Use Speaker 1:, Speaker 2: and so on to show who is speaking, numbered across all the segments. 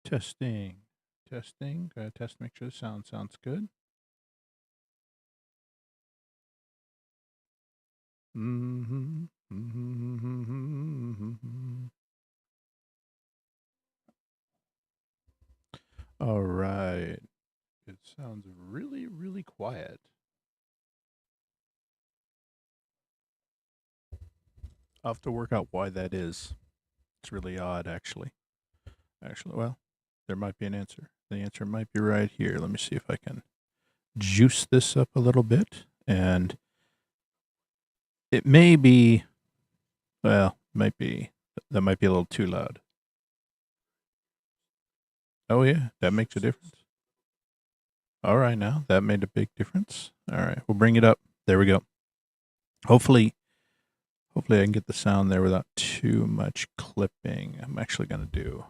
Speaker 1: Testing. Testing. Gotta test, make sure the sound sounds good. Mm-hmm. Mm-hmm. All right. It sounds really, really quiet. I'll have to work out why that is. It's really odd, actually. Well, there might be an answer. The answer might be right here. Let me see if I can juice this up a little bit. And it may be, well, might be, that might be a little too loud. Oh, yeah, that makes a difference. All right, now that made a big difference. All right, we'll bring it up. There we go. Hopefully, hopefully I can get the sound there without too much clipping. I'm actually going to do,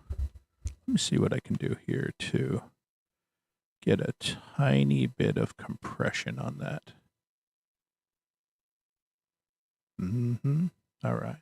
Speaker 1: let me see what I can do here to get a tiny bit of compression on that. Mm-hmm. All right.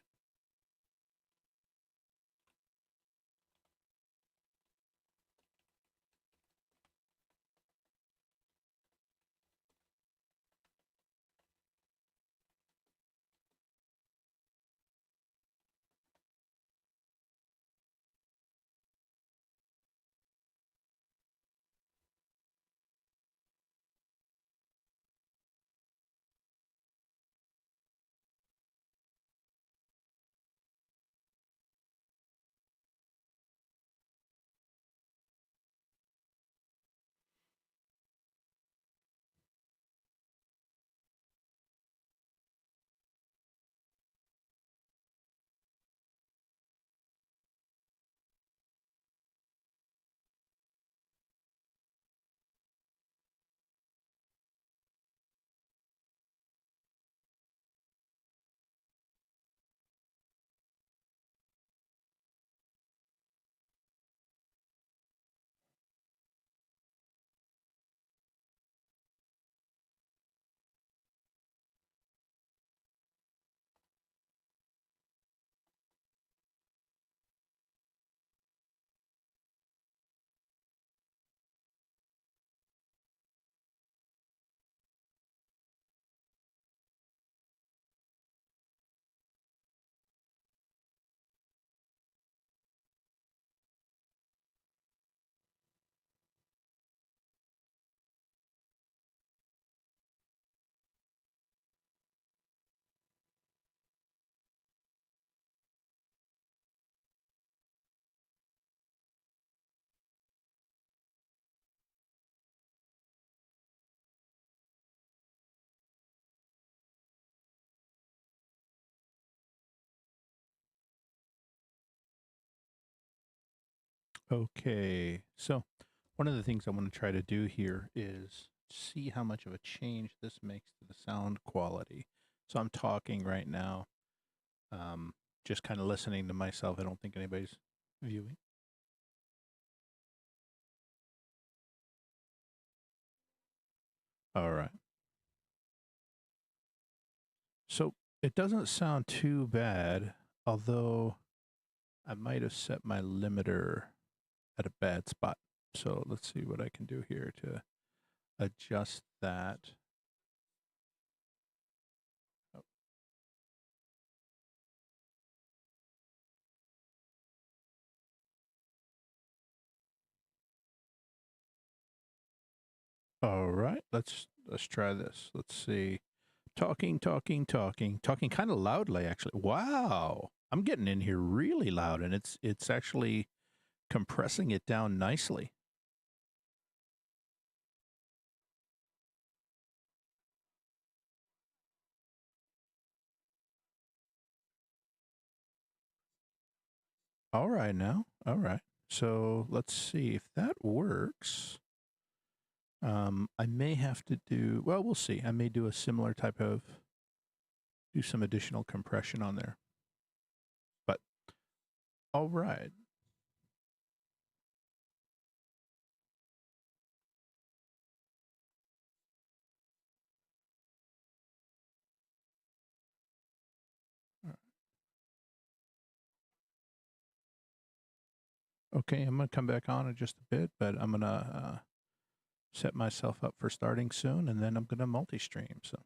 Speaker 1: Okay. So, one of the things I want to try to do here is see how much of a change this makes to the sound quality. So, I'm talking right now, um, just kind of listening to myself. I don't think anybody's viewing. All right. So, it doesn't sound too bad, although I might have set my limiter at a bad spot. So, let's see what I can do here to adjust that. Oh, all right, let's try this. Let's see. Talking kind of loudly actually. Wow. I'm getting in here really loud and it's actually compressing it down nicely. All right now. All right. So, let's see if that works. I may have to do, well, we'll see. I may do a similar type of do some additional compression on there. But all right. Okay, I'm going to come back on in just a bit, but I'm going to set myself up for starting soon, and then I'm going to multi-stream. So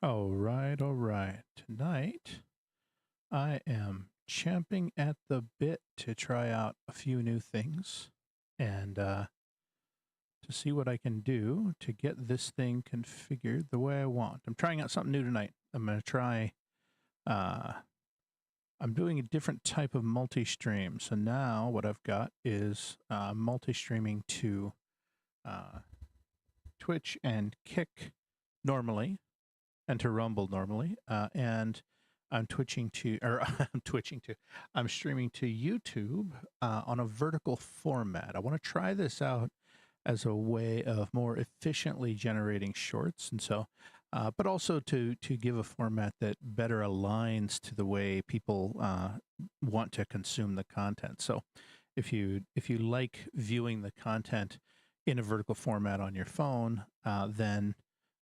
Speaker 1: All right, all right. Tonight, I am champing at the bit to try out a few new things and to see what I can do to get this thing configured the way I want. I'm trying out something new tonight. I'm going to try, I'm doing a different type of multi-stream. So now what I've got is multi-streaming to Twitch and Kick normally, and to Rumble normally, and I'm twitching to, or I'm streaming to YouTube on a vertical format. I want to try this out as a way of more efficiently generating shorts, and so, but also to give a format that better aligns to the way people want to consume the content. So, if you like viewing the content in a vertical format on your phone, then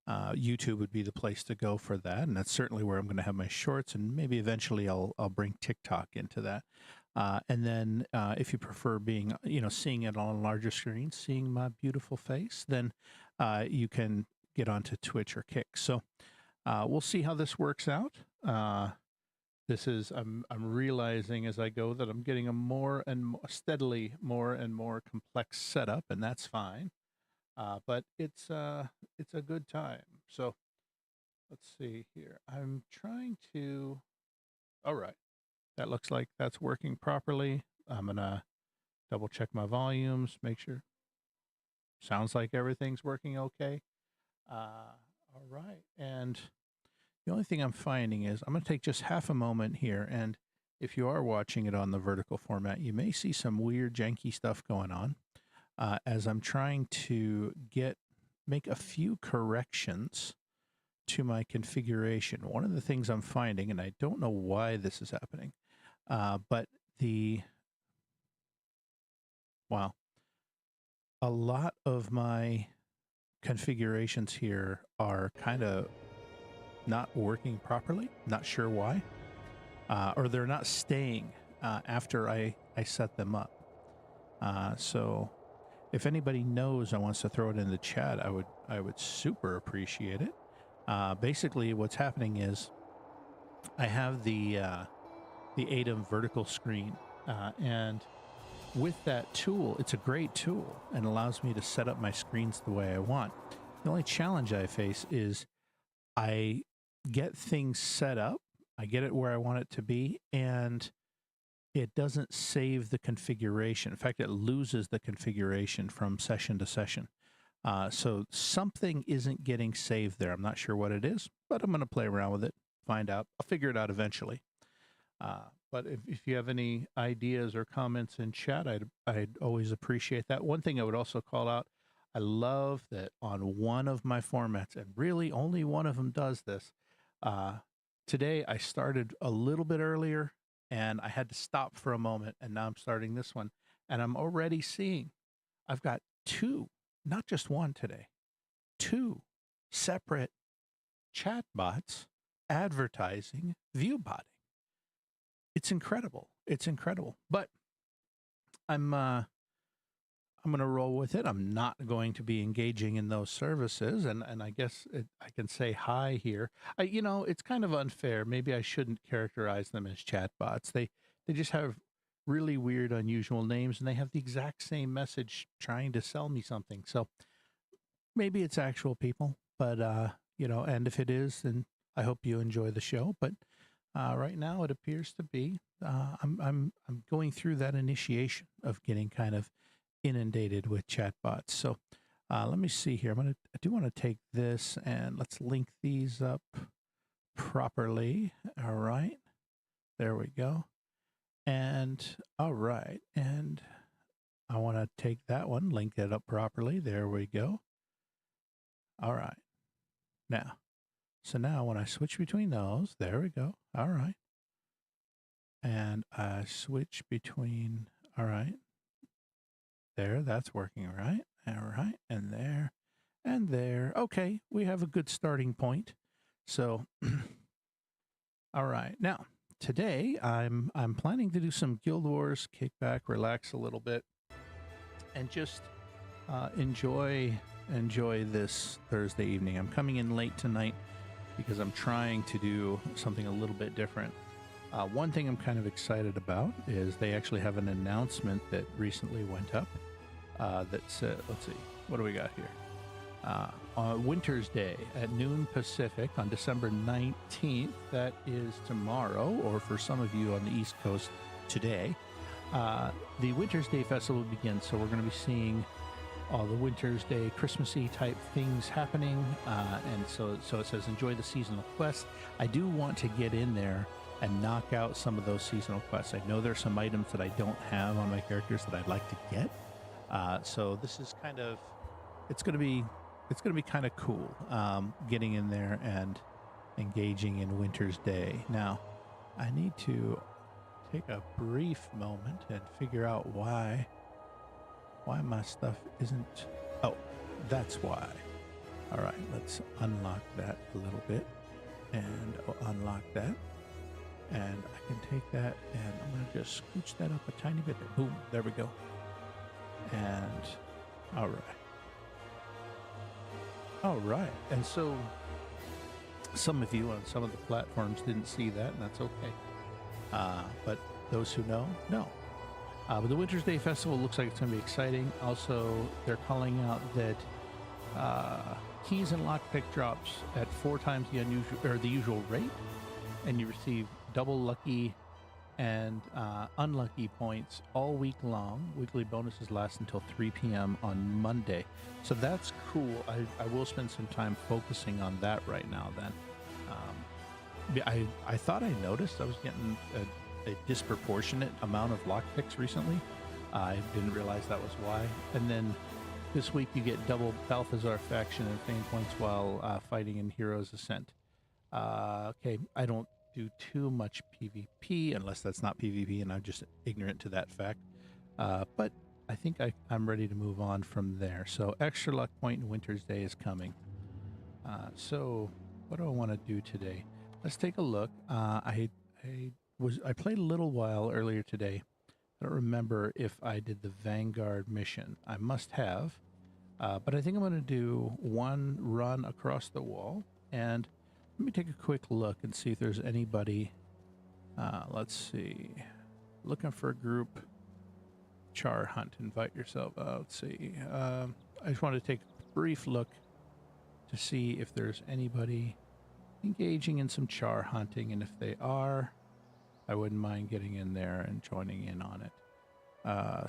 Speaker 1: YouTube would be the place to go for that, and that's certainly where I'm going to have my shorts, and maybe eventually I'll bring TikTok into that. And then if you prefer being, seeing it on a larger screen, seeing my beautiful face, then you can get onto Twitch or Kick. So we'll see how this works out. This is I'm realizing as I go that I'm getting a more and more complex setup, and that's fine. But it's a good time. So let's see here. I'm trying to. All right, that looks like that's working properly. I'm gonna double check my volumes, make sure. Sounds like everything's working okay. All right, and the only thing I'm finding is I'm gonna take just half a moment here, and if you are watching it on the vertical format, you may see some weird janky stuff going on. As I'm trying to make a few corrections to my configuration. One of the things I'm finding, and I don't know why this is happening, but a lot of my configurations here are kind of not working properly. Not sure why, or they're not staying after I set them up. So if anybody knows and wants to throw it in the chat, I would super appreciate it. Basically, what's happening is I have the ATEM vertical screen, and with that tool, it's a great tool and allows me to set up my screens the way I want. The only challenge I face is I get things set up, I get it where I want it to be, and it doesn't save the configuration. In fact, it loses the configuration from session to session. So something isn't getting saved there. I'm not sure what it is, but I'm going to play around with it, find out. I'll figure it out eventually. But if you have any ideas or comments in chat, I'd always appreciate that. One thing I would also call out, I love that on one of my formats, and really only one of them does this. Today I started a little bit earlier, and I had to stop for a moment, and now I'm starting this one, and I'm already seeing I've got two, not just one today, two separate chatbots advertising ViewBotting. It's incredible. It's incredible. But I'm going to roll with it. I'm not going to be engaging in those services, and I guess I can say hi here. It's kind of unfair. Maybe I shouldn't characterize them as chatbots. They just have really weird, unusual names, and they have the exact same message trying to sell me something. So maybe it's actual people, but and if it is, then I hope you enjoy the show. But right now, it appears to be I'm going through that initiation of getting kind of inundated with chatbots. So let me see here. I do want to take this and let's link these up properly. All right, there we go. And all right, and I want to take that one, link it up properly. There we go. All right. So now when I switch between those, there we go. All right. And I switch between, all right. There, that's working, right? All right. And there, and there. Okay, we have a good starting point. So, all right. Now, today I'm planning to do some Guild Wars, kick back, relax a little bit, and just enjoy this Thursday evening. I'm coming in late tonight because I'm trying to do something a little bit different. One thing I'm kind of excited about is they actually have an announcement that recently went up that said, let's see, what do we got here? On Winter's Day at noon Pacific on December 19th, that is tomorrow, or for some of you on the East Coast, today, the Winter's Day Festival begins. So we're going to be seeing all the Winter's Day Christmassy type things happening. And so it says, enjoy the seasonal quests. I do want to get in there and knock out some of those seasonal quests. I know there's some items that I don't have on my characters that I'd like to get. So this is kind of, it's going to be kind of cool, getting in there and engaging in Winter's Day. Now, I need to take a brief moment and figure out why my stuff isn't. Oh, that's why. All right, let's unlock that a little bit, and I'll unlock that, and I can take that, and I'm gonna just scooch that up a tiny bit. Boom, there we go. And all right, and so some of you on some of the platforms didn't see that, and that's okay. But those who know. But the Winter's Day Festival looks like it's going to be exciting. Also, they're calling out that keys and lockpick drops at 4 times the usual rate, and you receive double lucky and unlucky points all week long. Weekly bonuses last until 3 p.m. on Monday. So that's cool. I will spend some time focusing on that right now then. I thought I noticed I was getting a disproportionate amount of lockpicks recently. I didn't realize that was why. And then this week you get double Balthazar faction and fame points while fighting in Heroes Ascent. Okay, I don't do too much PvP unless that's not PvP and I'm just ignorant to that fact. But I think I'm ready to move on from there. So extra luck point in Winter's Day is coming. So what do I want to do today? Let's take a look. I played a little while earlier today. I don't remember if I did the Vanguard mission. I must have. But I think I'm going to do one run across the wall. And let me take a quick look and see if there's anybody. Let's see. Looking for a group. Char hunt. Invite yourself. Let's see. I just want to take a brief look to see if there's anybody engaging in some char hunting. And if they are, I wouldn't mind getting in there and joining in on it.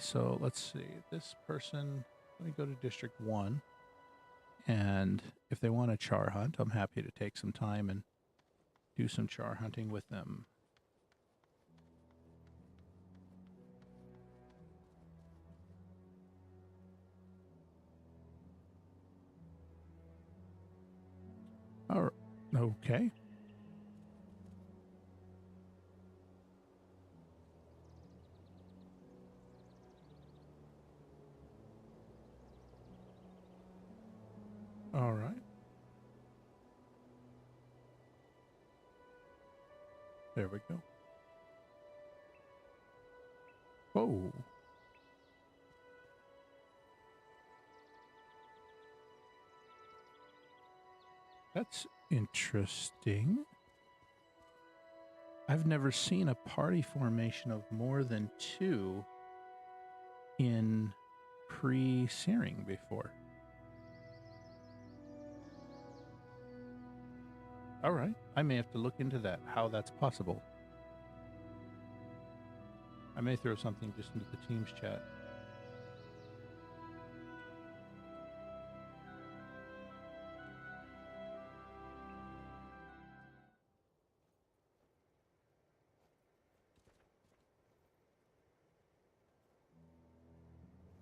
Speaker 1: So let's see. This person, let me go to District 1. And if they want a char hunt, I'm happy to take some time and do some char hunting with them. All right. Okay. All right. There we go. Whoa. That's interesting. I've never seen a party formation of more than 2 in pre-searing before. All right. I may have to look into that, how that's possible. I may throw something just into the Teams chat.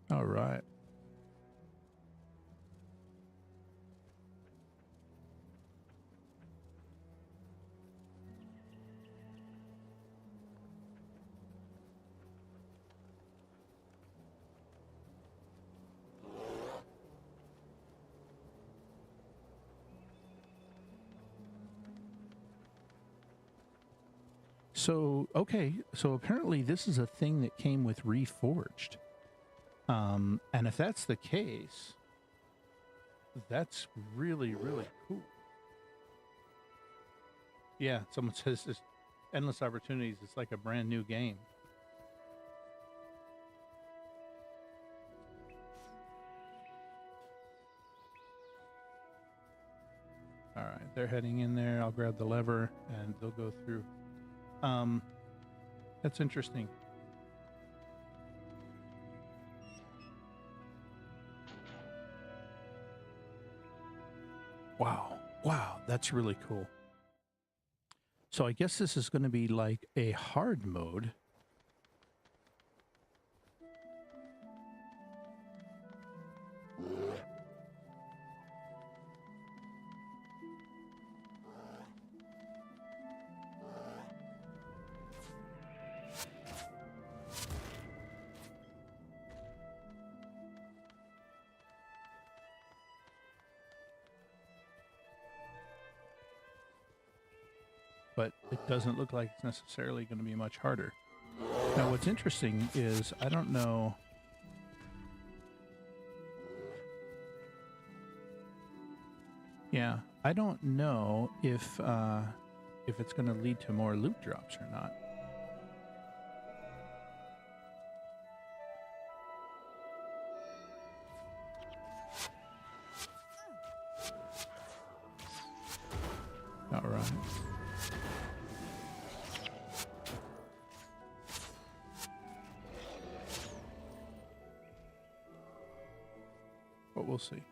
Speaker 1: All right. So, okay. So apparently this is a thing that came with Reforged. And if that's the case, that's really, really cool. Yeah, someone says it's endless opportunities. It's like a brand new game. All right, they're heading in there. I'll grab the lever and they'll go through. That's interesting. Wow, that's really cool. So I guess this is going to be like a hard mode. But it doesn't look like it's necessarily going to be much harder. Now, what's interesting is I don't know. Yeah, I don't know if it's going to lead to more loot drops or not. All right. But we'll see.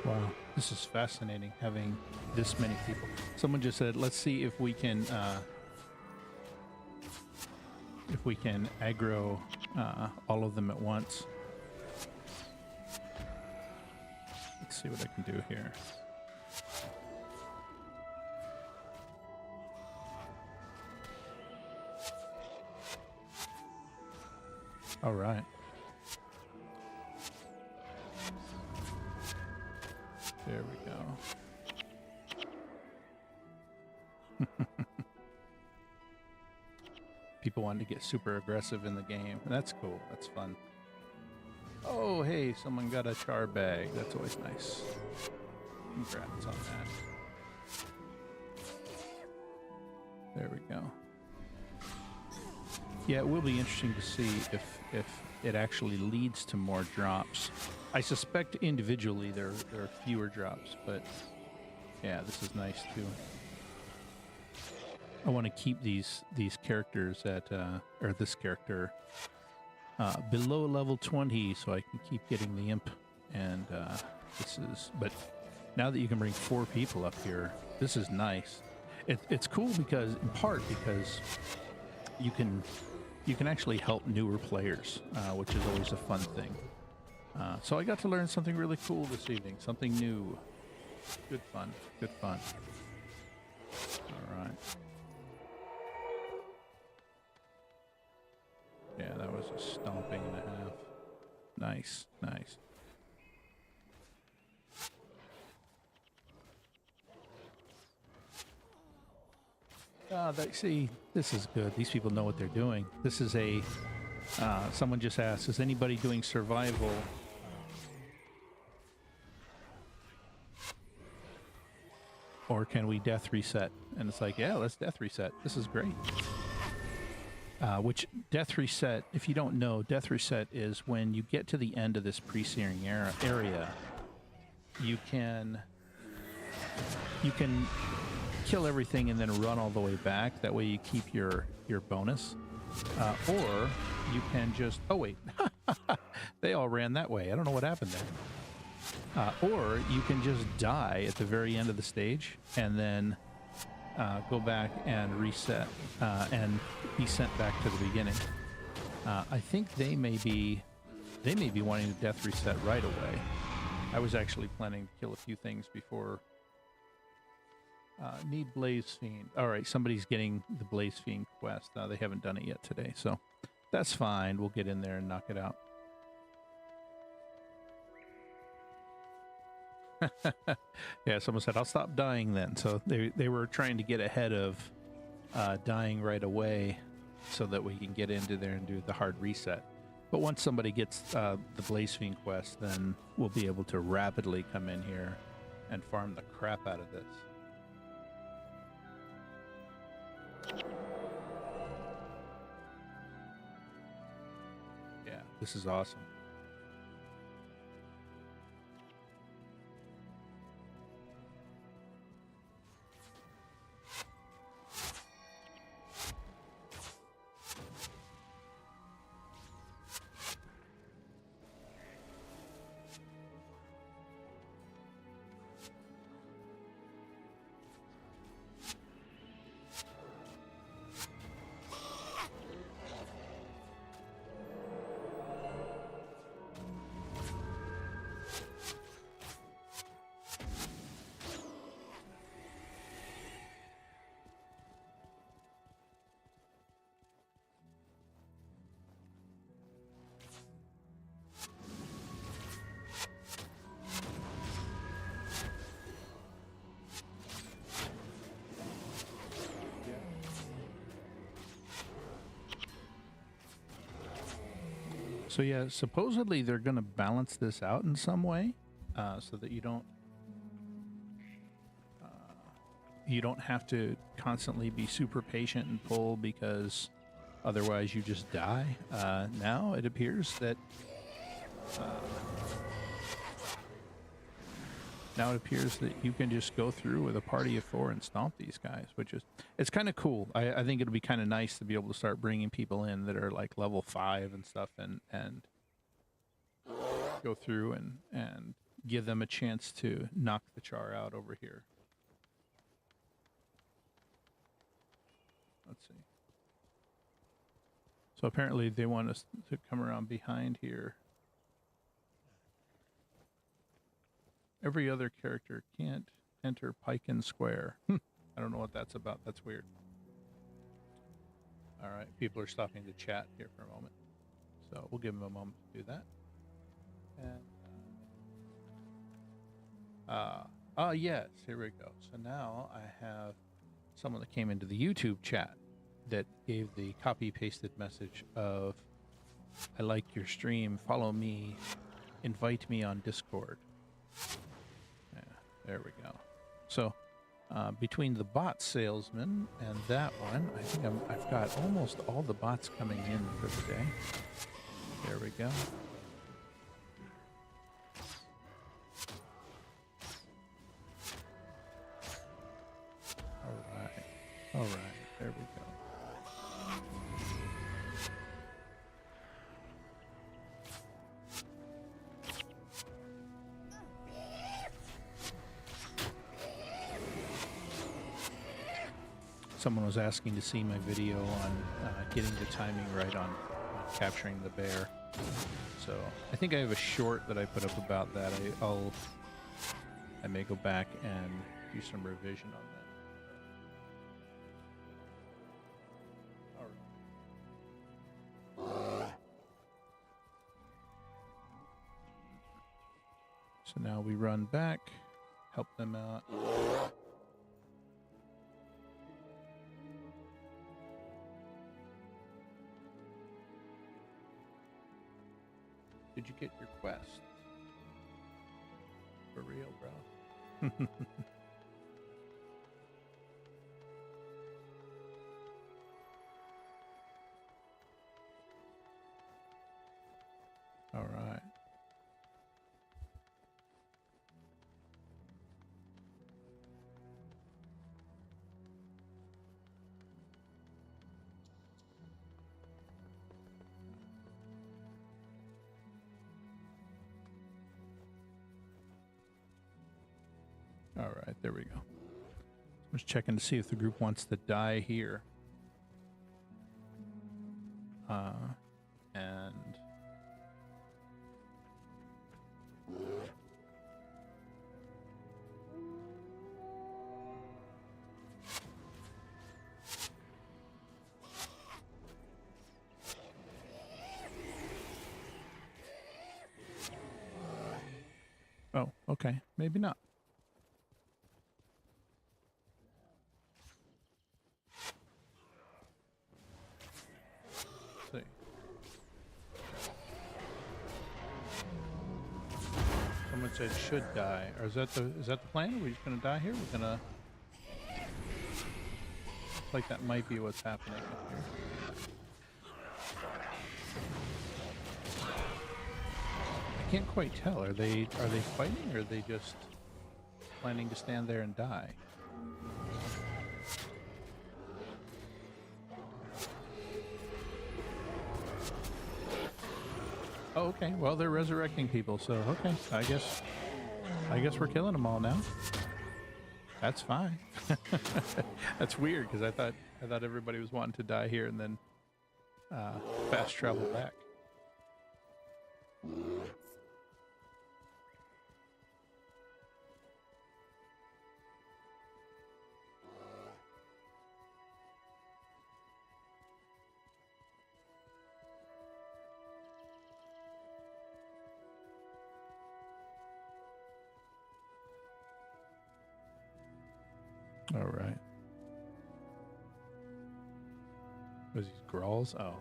Speaker 1: Wow, this is fascinating having this many people. Someone just said, "Let's see if we can aggro all of them at once." Let's see what I can do here. All right. There we go. People wanted to get super aggressive in the game. That's cool. That's fun. Oh, hey, someone got a char bag. That's always nice. Congrats on that. There we go. Yeah, it will be interesting to see if it actually leads to more drops. I suspect individually there are fewer drops, but yeah, this is nice too. I want to keep these characters at or this character below level 20, so I can keep getting the imp. And this is, but Now that you can bring 4 people up here, this is nice. It's cool because, in part, because you can actually help newer players, which is always a fun thing. So I got to learn something really cool this evening, something new. Good fun, good fun. All right. Yeah, that was a stomping and a half. Nice, nice. See, this is good. These people know what they're doing. This is a... someone just asked, is anybody doing survival? Or can we death reset? And it's like, yeah, let's death reset. This is great. Which death reset, if you don't know, death reset is when you get to the end of this pre-searing area, you can kill everything and then run all the way back. That way you keep your bonus. Or you can just... Oh, wait. They all ran that way. I don't know what happened there. Or you can just die at the very end of the stage and then go back and reset and be sent back to the beginning. I think they may be wanting to death reset right away. I was actually planning to kill a few things before... need Blaze Fiend. Alright, somebody's getting the Blaze Fiend quest. They haven't done it yet today, so that's fine. We'll get in there and knock it out. Yeah, someone said, I'll stop dying then. So they were trying to get ahead of dying right away so that we can get into there and do the hard reset. But once somebody gets the Blaze Fiend quest, then we'll be able to rapidly come in here and farm the crap out of this. Yeah, this is awesome. So yeah, supposedly they're going to balance this out in some way, so that you don't have to constantly be super patient and pull, because otherwise you just die. Now it appears that you can just go through with a party of 4 and stomp these guys, which is, it's kind of cool. I think it'll be kind of nice to be able to start bringing people in that are like level 5 and stuff, and go through and give them a chance to knock the char out over here. Let's see. So apparently they want us to come around behind here. Every other character can't enter Piken Square. I don't know what that's about. That's weird. All right, people are stopping to chat here for a moment, so we'll give them a moment to do that. And yes, here we go. So now I have someone that came into the YouTube chat that gave the copy-pasted message of, I like your stream, follow me, invite me on Discord. Yeah, there we go. So between the bot salesman and that one, I think I've got almost all the bots coming in for the day. There we go. All right, there we go. Someone was asking to see my video on getting the timing right on capturing the bear. So I think I have a short that I put up about that. I may go back and do some revision on that. All right. So now we run back, help them out. Did you get your quest? For real, bro. All right. All right, there we go. I'm just checking to see if the group wants to die here. And oh, okay, maybe not. See. Someone said should die. Or is that the plan? Are we just gonna die here? We're gonna like that might be what's happening up here. I can't quite tell. Are they fighting or are they just planning to stand there and die? Oh, okay. Well, they're resurrecting people, so okay. I guess we're killing them all now. That's fine. That's weird because I thought everybody was wanting to die here and then fast travel back. All right. Was these Grolls? Oh.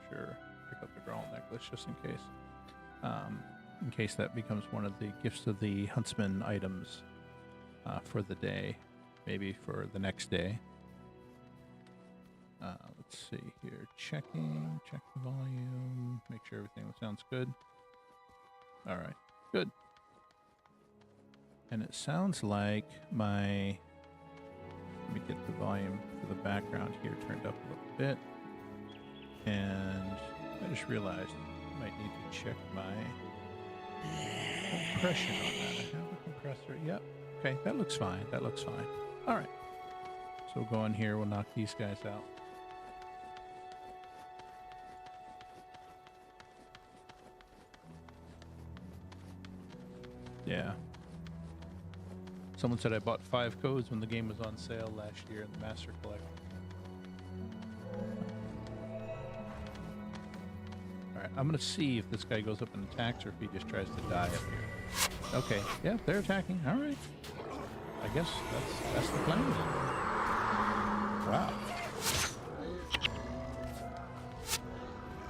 Speaker 1: Sure. Pick up the Growl necklace just in case. In case that becomes one of the gifts of the huntsman items for the day. Maybe for the next day. Let's see here. Check the volume, make sure everything sounds good. All right, good. And it sounds like let me get the volume for the background here turned up a little bit. And I just realized I might need to check my compression on that. I have a compressor. Yep. Okay, that looks fine. That looks fine. All right. So we'll go in here. We'll knock these guys out. Yeah. Someone said I bought 5 codes when the game was on sale last year in the Master Collection. Alright, I'm going to see if this guy goes up and attacks or if he just tries to die up here. Okay, yeah, they're attacking. Alright. I guess that's the plan. Wow.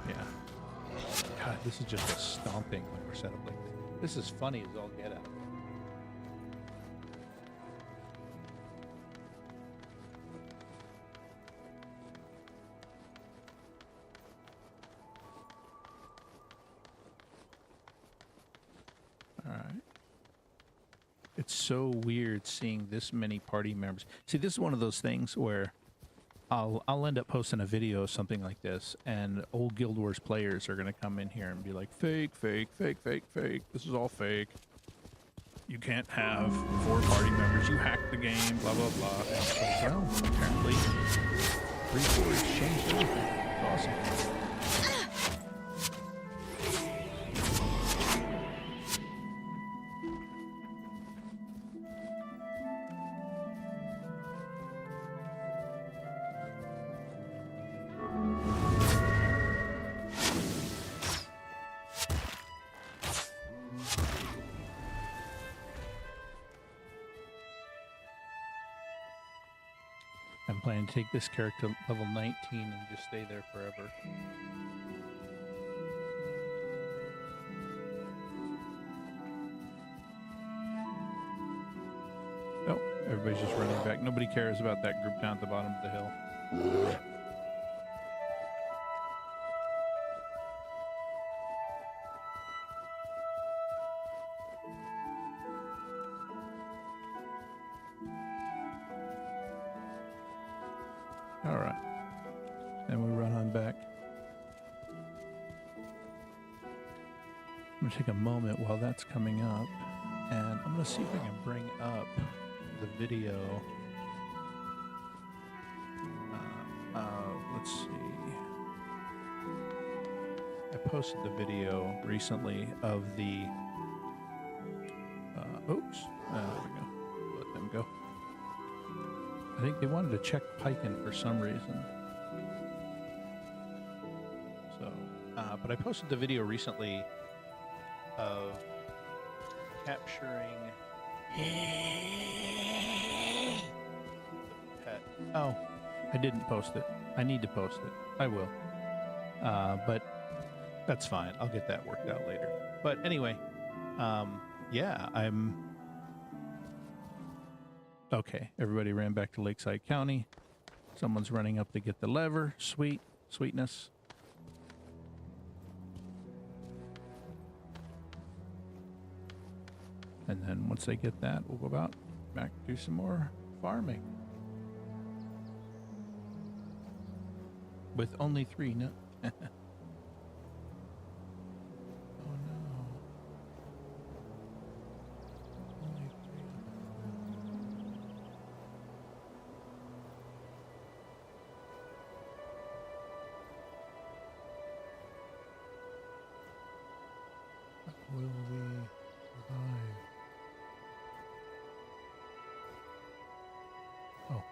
Speaker 1: Yeah. God, this is just a stomping when we're set up like this. This is funny as all get out. All right. It's so weird seeing this many party members. See, this is one of those things where I'll end up posting a video of something like this, and old Guild Wars players are gonna come in here and be like, fake, fake, fake, fake, fake. This is all fake. You can't have 4 party members. You hacked the game. Blah blah blah. And it's like, well, apparently, 3-4 has changed everything. It's awesome. I'm planning to take this character level 19 and just stay there forever. Oh, everybody's just running back. Nobody cares about that group down at the bottom of the hill. All right. And we run on back. I'm going to take a moment while that's coming up, and I'm going to see if I can bring up the video. Let's see. I posted the video recently of the... oops. There we go. Let them go. I think they wanted to check Piken for some reason. So, but I posted the video recently of capturing the pet. Oh, I didn't post it. I need to post it. I will. But that's fine. I'll get that worked out later. But anyway, yeah, I'm... Okay, everybody ran back to Lakeside County. Someone's running up to get the lever. Sweet. Sweetness. And then once they get that, we'll go out back, do some more farming. With only 3, no. Oh no. Only 3. Will we survive? Oh.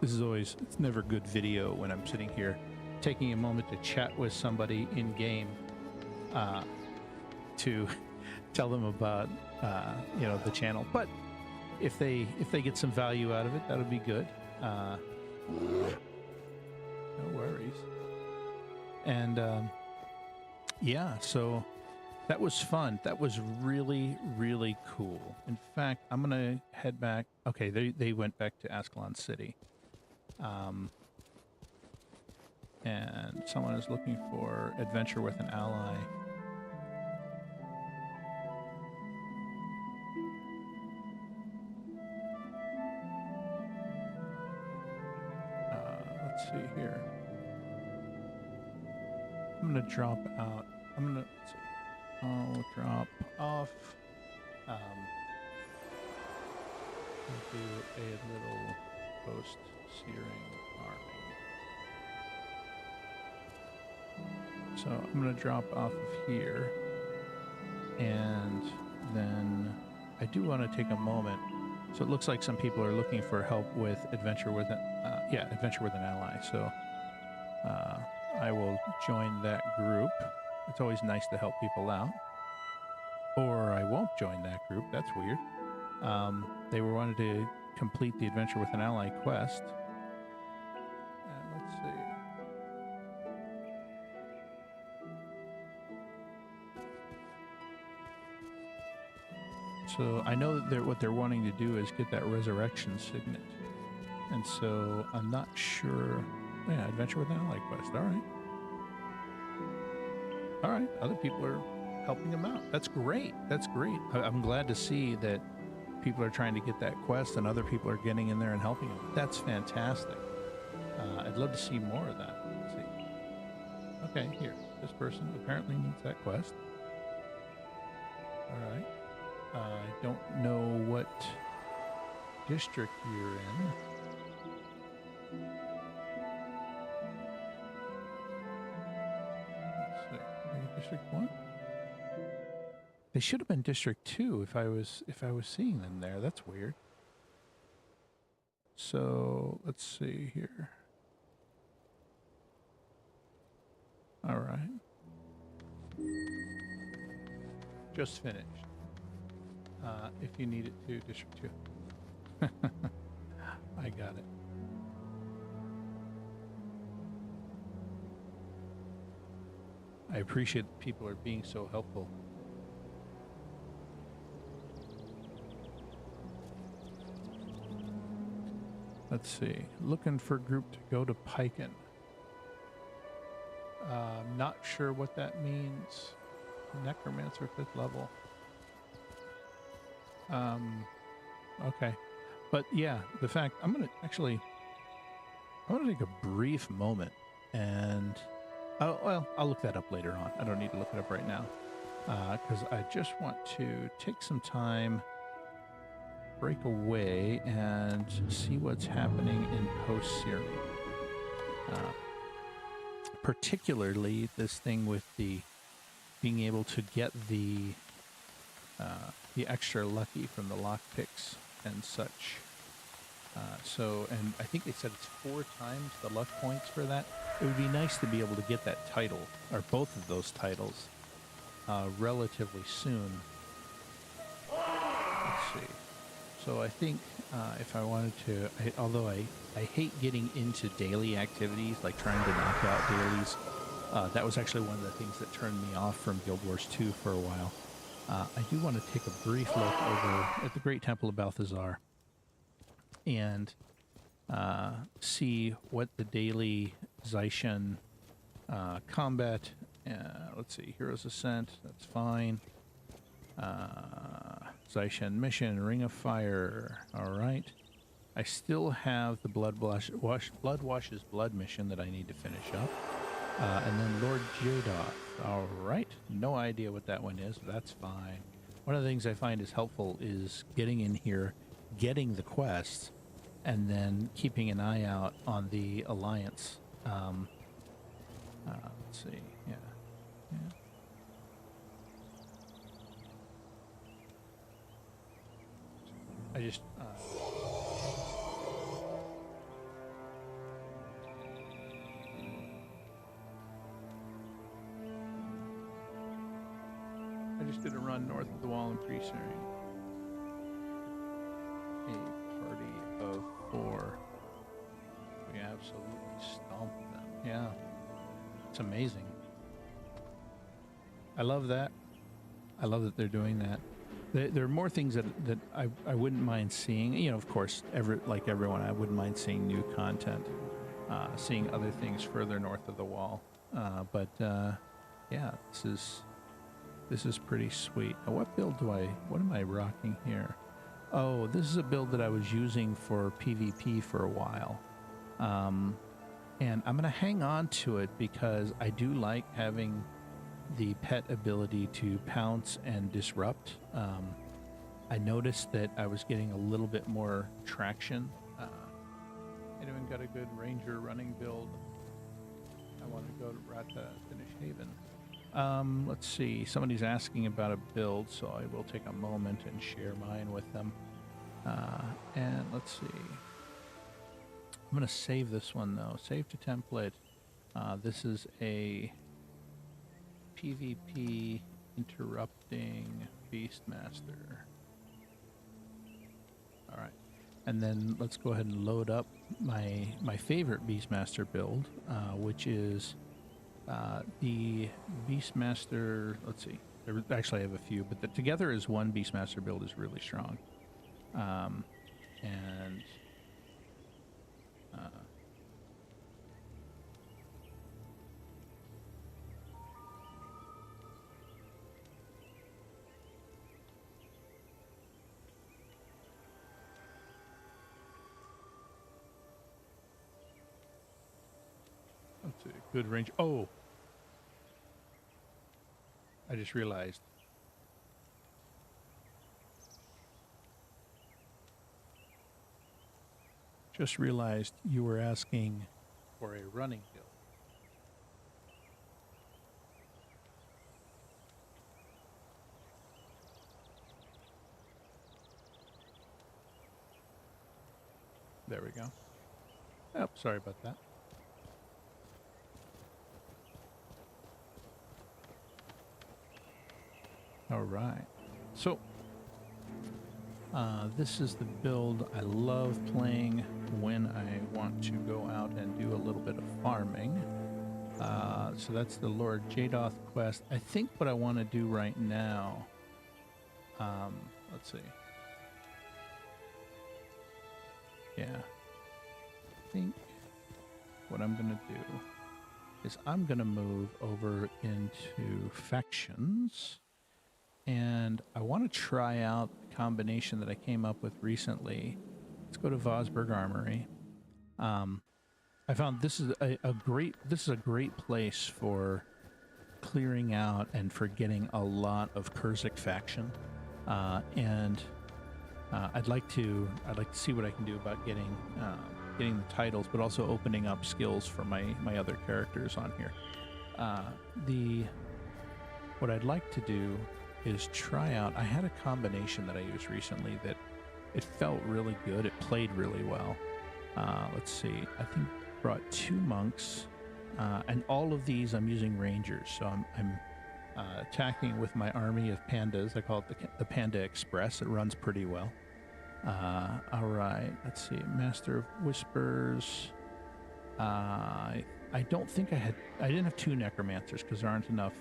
Speaker 1: This is always, it's never good video when I'm sitting here taking a moment to chat with somebody in game to tell them about you know, the channel. But if they get some value out of it, that'll be good. No worries. And yeah, so that was fun. That was really, really cool. In fact, I'm gonna head back. Okay, they went back to Ascalon City. And someone is looking for adventure with an ally. Let's see here. I'm gonna drop out. I'll drop off. I'll do a little post searing farming. So I'm going to drop off of here, and then I do want to take a moment So it looks like some people are looking for help with adventure with adventure with an ally. So I will join that group. It's always nice to help people out. Or I won't join that group. That's weird. They wanted to complete the adventure with an ally quest. And let's see. So I know that what they're wanting to do is get that resurrection signet. And so I'm not sure. Yeah, adventure with an ally quest. All right. All right. Other people are helping them out. That's great. That's great. I'm glad to see that people are trying to get that quest and other people are getting in there and helping them. That's fantastic. I'd love to see more of that. Let's see. Okay, here. This person apparently needs that quest. All right. I don't know what district you're in. Let's see. Are you District 1? They should have been District 2 if I was seeing them there. That's weird. So let's see here. All right. Just finished. If you need it to District 2. I got it. I appreciate that people are being so helpful. Let's see. Looking for a group to go to Piken. Not sure what that means. Necromancer 5th level. Okay. But yeah, the fact I'm gonna take a brief moment and I'll look that up later on. I don't need to look it up right now. Because I just want to take some time, break away, and see what's happening in Post Searing. Particularly this thing with the being able to get the extra lucky from the lockpicks and such. And I think they said it's 4 times the luck points for that. It would be nice to be able to get that title, or both of those titles, relatively soon. Let's see. So I think if I wanted to, although I hate getting into daily activities, like trying to knock out dailies, that was actually one of the things that turned me off from Guild Wars 2 for a while. I do want to take a brief look over at the Great Temple of Balthazar and see what the daily Zaishen combat, let's see, Hero's Ascent, that's fine. Zaishen mission, Ring of Fire, alright. I still have the Blood Washes Blood mission that I need to finish up. And then Lord Jadoth, alright. No idea what that one is, but that's fine. One of the things I find is helpful is getting in here, getting the quests, and then keeping an eye out on the Alliance. Let's see, yeah. I just... did a run north of the wall in Pre-Searing. A party of 4. We absolutely stomped them. Yeah. It's amazing. I love that. I love that they're doing that. There are more things that I wouldn't mind seeing. You know, of course, like everyone, I wouldn't mind seeing new content. Seeing other things further north of the wall. Yeah, this is pretty sweet. Now, what am I rocking here? Oh, this is a build that I was using for PvP for a while. And I'm going to hang on to it because I do like having the pet ability to pounce and disrupt. I noticed that I was getting a little bit more traction. Anyone got a good ranger running build? I want to go to Rata Finish Haven. Let's see. Somebody's asking about a build, so I will take a moment and share mine with them. let's see. I'm going to save this one, though. Save to template. This is a PvP interrupting Beastmaster. All right. And then let's go ahead and load up my favorite Beastmaster build, which is the Beastmaster. Let's see. Actually, I have a few, but together as one Beastmaster build is really strong. And let's see, good range. Oh, I just realized. Just realized you were asking for a running build. There we go. Oh, sorry about that. All right. So, this is the build I love playing when I want to go out and do a little bit of farming. So that's the Lord Jadoth quest. I think what I want to do right now, let's see. Yeah. I think what I'm going to do is I'm going to move over into factions. And I want to try out the combination that I came up with recently. Let's go to Vosburg Armory. I found this is a great place for clearing out and for getting a lot of Kurzik faction. And I'd like to see what I can do about getting the titles, but also opening up skills for my other characters on here. What I'd like to do is try out, I had a combination that I used recently that it felt really good. It played really well. Let's see, I think brought 2 monks, and all of these I'm using rangers. So I'm attacking with my army of pandas. I call it the Panda Express. It runs pretty well. All right, let's see, Master of Whispers. I don't think I didn't have 2 necromancers because there aren't enough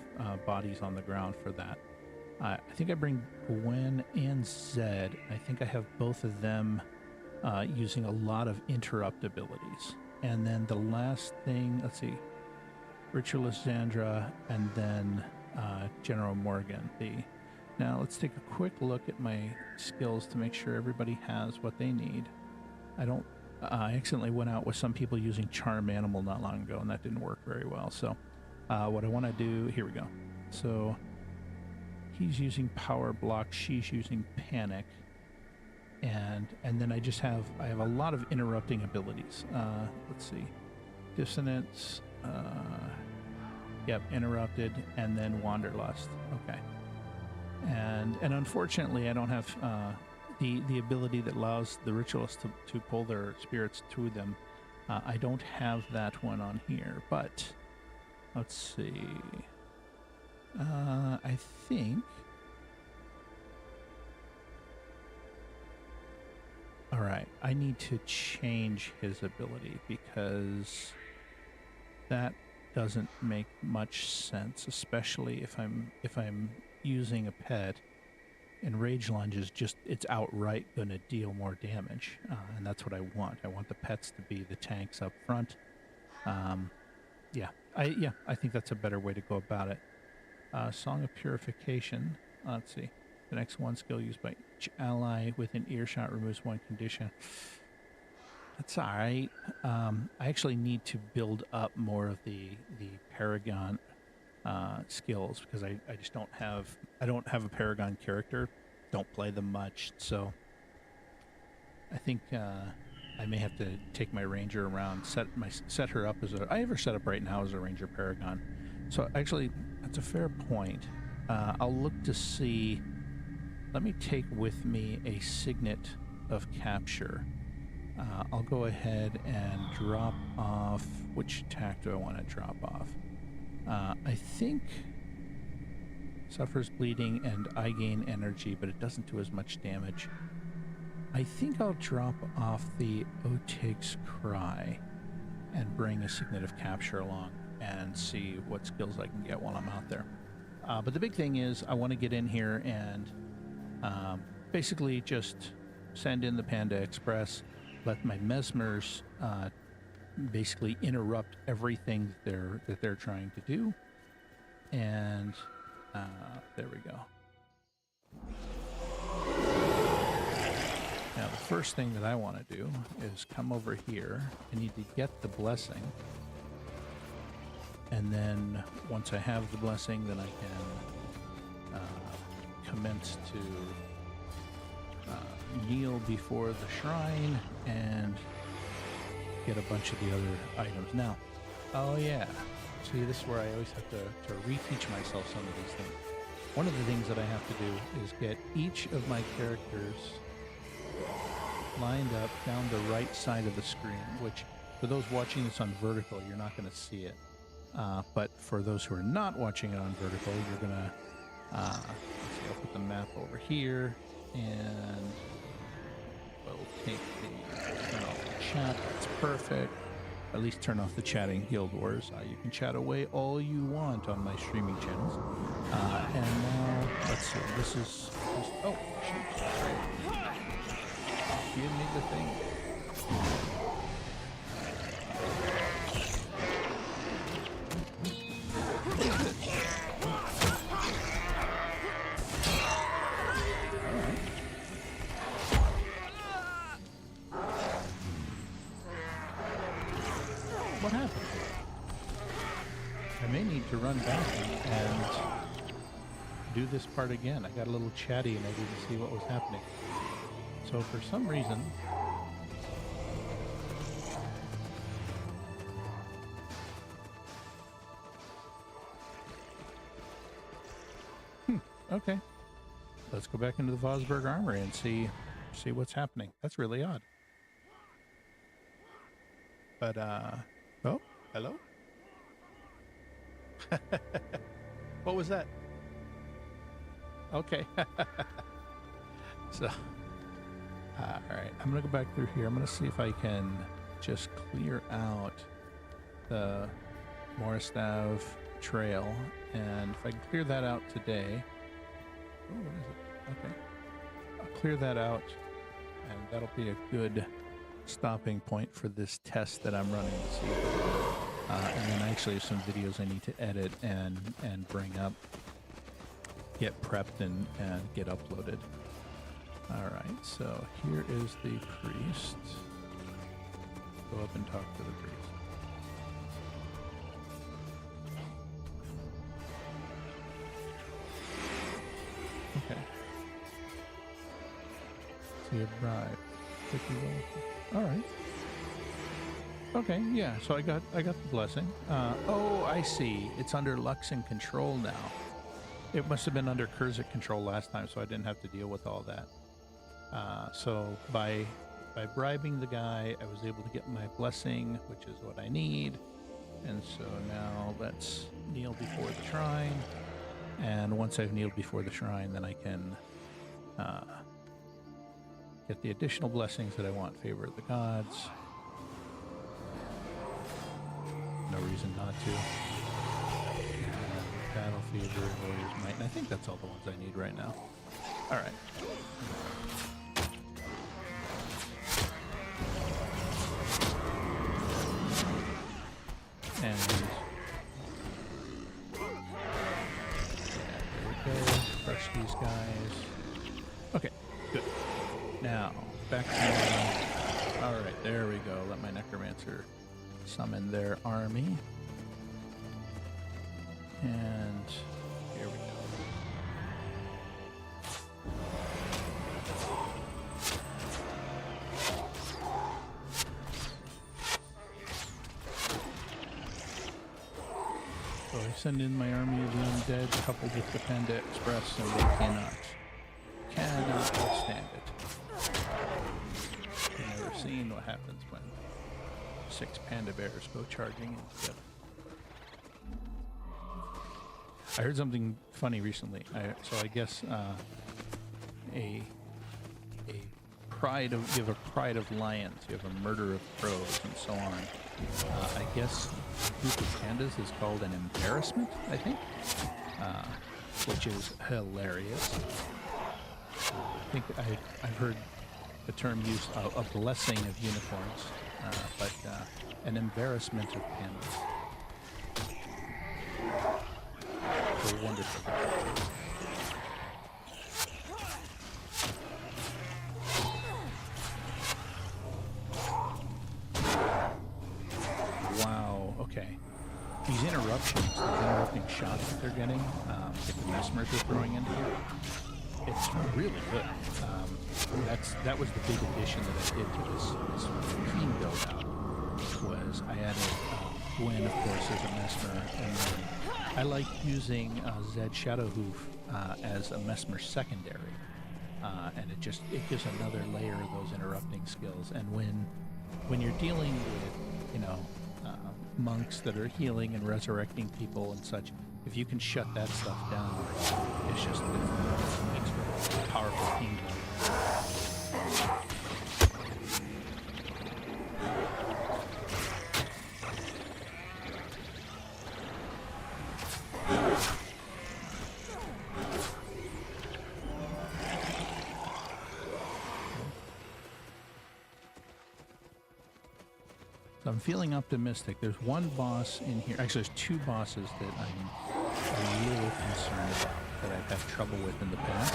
Speaker 1: bodies on the ground for that. I think I bring Gwen and Zed. I think I have both of them using a lot of interrupt abilities. And then the last thing, let's see, Ritualist Zandra, and then General Morgan. Now let's take a quick look at my skills to make sure everybody has what they need. I accidentally went out with some people using Charm Animal not long ago, and that didn't work very well. So what I want to do, here we go. So he's using Power Block, she's using Panic, and then I have a lot of interrupting abilities. Let's see, Dissonance, yep, Interrupted, and then Wanderlust. Okay, and unfortunately I don't have the ability that allows the ritualists to pull their spirits to them. I don't have that one on here, but let's see. I think... Alright, I need to change his ability because that doesn't make much sense, especially if I'm using a pet, and Rage Lunge is just, it's outright going to deal more damage, and that's what I want. I want the pets to be the tanks up front. I think that's a better way to go about it. Song of Purification. Let's see. The next one skill used by each ally within earshot removes 1 condition. That's alright. I actually need to build up more of the Paragon skills because I just don't have a Paragon character. Don't play them much, so I think I may have to take my Ranger around, set her up as I have her set up right now as a Ranger Paragon. So actually, that's a fair point. I'll look to see. Let me take with me a Signet of Capture I'll go ahead and drop off. Which attack do I want to drop off? I think suffers bleeding and I gain energy, but it doesn't do as much damage. I think I'll drop off the Otig's Cry and bring a Signet of Capture along and see what skills I can get while I'm out there. But the big thing is I want to get in here and basically just send in the Panda Express, let my Mesmers basically interrupt everything that they're trying to do, and there we go. Now the first thing that I want to do is come over here. I need to get the blessing, and then once I have the blessing, then I can commence to kneel before the shrine and get a bunch of the other items. Now, oh yeah, see, this is where I always have to reteach myself some of these things. One of the things that I have to do is get each of my characters lined up down the right side of the screen, which for those watching this on vertical, you're not going to see it. But for those who are not watching it on vertical, you're going to, let's see, I'll put the map over here, and we'll take turn off the chat. That's perfect. At least turn off the chatting Guild Wars. You can chat away all you want on my streaming channels. And now, let's see, this is, oh, shoot. Give me the thing. What happened? I may need to run back and do this part again. I got a little chatty and I didn't see what was happening. So for some reason, okay. Let's go back into the Vosburg Armory and see what's happening. That's really odd. But oh, hello. What was that? Okay. So all right, I'm going to go back through here. I'm going to see if I can just clear out the Moristav trail. And if I can clear that out today... Oh, what is it? Okay. I'll clear that out, and that'll be a good stopping point for this test that I'm running this evening. And then I actually have some videos I need to edit and bring up, get prepped, and get uploaded. All right, so here is the priest. Go up and talk to the priest. Okay. See a bribe. All right. Okay, yeah. So I got the blessing. Oh, I see. It's under Luxon control now. It must have been under Kurzik control last time, so I didn't have to deal with all that. So by bribing the guy, I was able to get my blessing, which is what I need. And so now let's kneel before the shrine. And once I've kneeled before the shrine, then I can get the additional blessings that I want. Favor of the gods. No reason not to. Battle fever, warrior's might. And I think that's all the ones I need right now. All right. And there we go. Crush these guys. Okay, good. Now, back to my... All right, there we go. Let my necromancer summon their army. And here we go. So I send in my army of the undead coupled with the Panda Express, and they cannot withstand it. They never seen what happens when 6 panda bears go charging in together. I heard something funny recently. So I guess a pride of you have a pride of lions, you have a murder of crows, and so on. I guess a group of pandas is called an embarrassment, I think, which is hilarious. I think I've heard the term used, a blessing of unicorns, but an embarrassment of pandas. So wonderful. Wow, okay. These interrupting shots that they're getting, that the Messmers are throwing into here, it's really good. That was the big addition that I did to this team build out. Was I added Gwen, of course, as a Messmer, and then I like using Zed Shadowhoof as a Messmer secondary, and it gives another layer of those interrupting skills. And when you're dealing with monks that are healing and resurrecting people and such, if you can shut that stuff down, it's just different. It makes for a powerful team building. So I'm feeling optimistic. There's one boss in here. Actually, there's 2 bosses that I'm a little concerned about, that I've had trouble with in the past.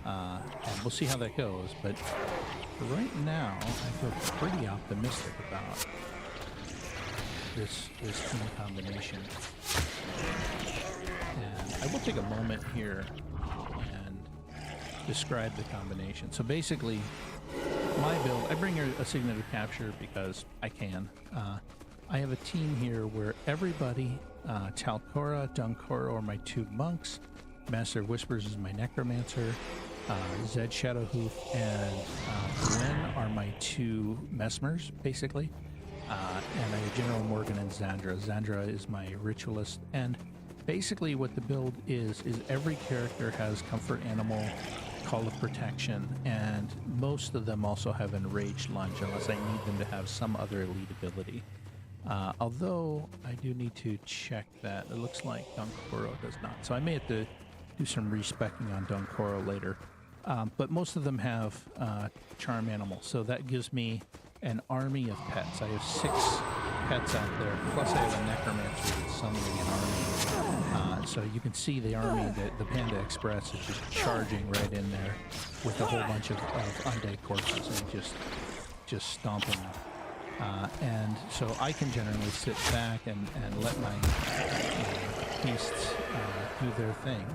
Speaker 1: And we'll see how that goes. But right now, I feel pretty optimistic about this team combination. And I will take a moment here and describe the combination. So basically, my build, I bring a Signet of Capture because I can. I have a team here where everybody, Talcora, Dunkora are my 2 monks, Master of Whispers is my Necromancer, Zed Shadowhoof and Gwen are my 2 Messmers, basically. And I have General Morgan and Zandra. Zandra is my Ritualist. And basically what the build is every character has Comfort Animal, Call of Protection, and most of them also have Enraged Lunge, unless I need them to have some other elite ability. Although I do need to check that. It looks like Dunkoro does not. So I may have to do some respecking on Dunkoro later. But most of them have Charm Animal, so that gives me an army of pets. I have 6 pets out there, plus I have a Necromancer that's summoning an army. So you can see the army that the Panda Express is just charging right in there with a whole bunch of undead corpses and just stomping them. And so I can generally sit back and let my beasts do their thing.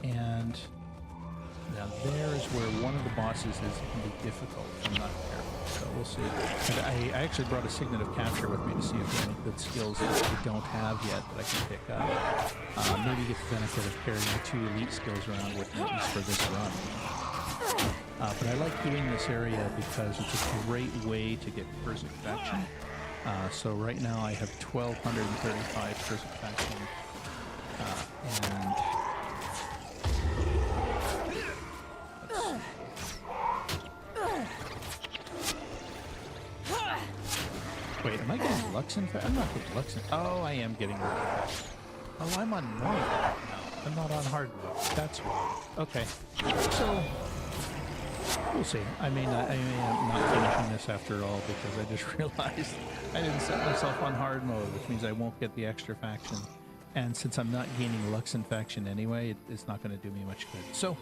Speaker 1: And now there is where one of the bosses can be difficult if I'm not careful. So we'll see. And I actually brought a Signet of Capture with me to see if there are any good skills that we don't have yet that I can pick up. Maybe get the benefit of carrying the 2 elite skills around with me, at least for this run. But I like doing this area because it's a great way to get Persic Faction. So right now I have 1,235 Persic Faction. And wait, am I getting Lux Infection? I'm not getting Lux Infection. Oh, I am getting Lux Infection. Oh, I'm on normal now. I'm not on hard mode. That's right. Okay. So, we'll see. I may not finishing this after all because I just realized I didn't set myself on hard mode, which means I won't get the extra faction. And since I'm not gaining Lux Infection anyway, it's not going to do me much good. So,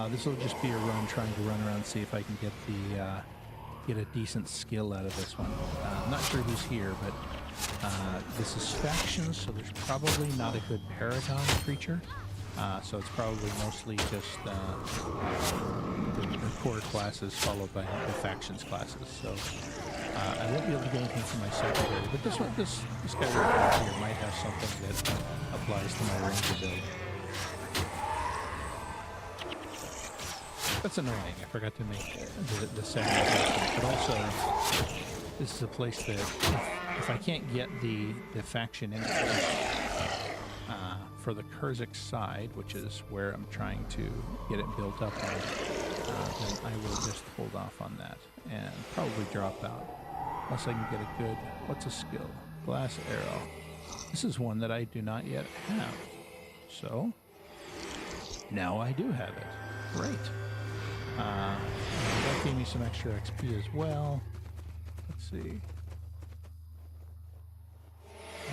Speaker 1: this will just be a run trying to run around and see if I can get a decent skill out of this one. I'm not sure who's here, but this is factions, so there's probably not a good Paragon creature. So it's probably mostly just the core classes followed by the factions classes. So I won't be able to get anything from my secondary, but this guy right here might have something that applies to my ranger build.
Speaker 2: That's annoying. I forgot to make the settings open. But also, this is a place that if I can't get the faction in for the Kurzik side, which is where I'm trying to get it built up on, then I will just hold off on that and probably drop out. Unless I can get a good, what's a skill? Glass arrow. This is one that I do not yet have. So, now I do have it. Great. That gave me some extra XP as well. Let's see.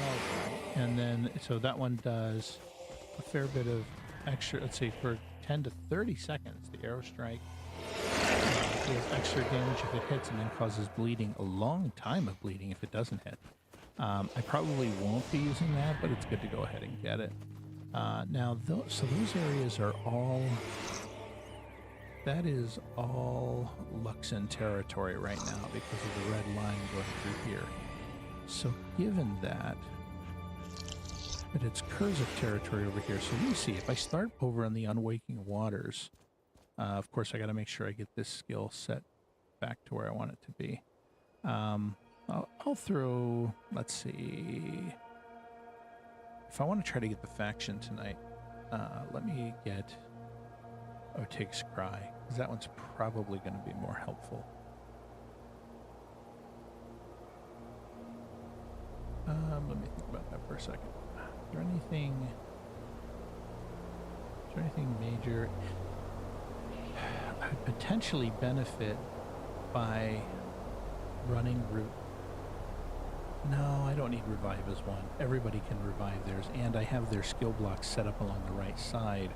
Speaker 2: Alright. And then, so that one does a fair bit of extra, let's see, for 10 to 30 seconds, the arrow strike deals extra damage if it hits and then causes bleeding, a long time of bleeding if it doesn't hit. I probably won't be using that, but it's good to go ahead and get it. Now, so those areas are all, that is all Luxon territory right now because of the red line going through here. So given that, but it's Kurzik territory over here. So let me see, if I start over on the Unwaking Waters, of course I got to make sure I get this skill set back to where I want it to be. I'll throw, let's see, if I want to try to get the faction tonight, let me get Otig's Cry, because that one's probably going to be more helpful. Let me think about that for a second. Is there anything major I would potentially benefit by running route? No, I don't need revive as one. Everybody can revive theirs, and I have their skill blocks set up along the right side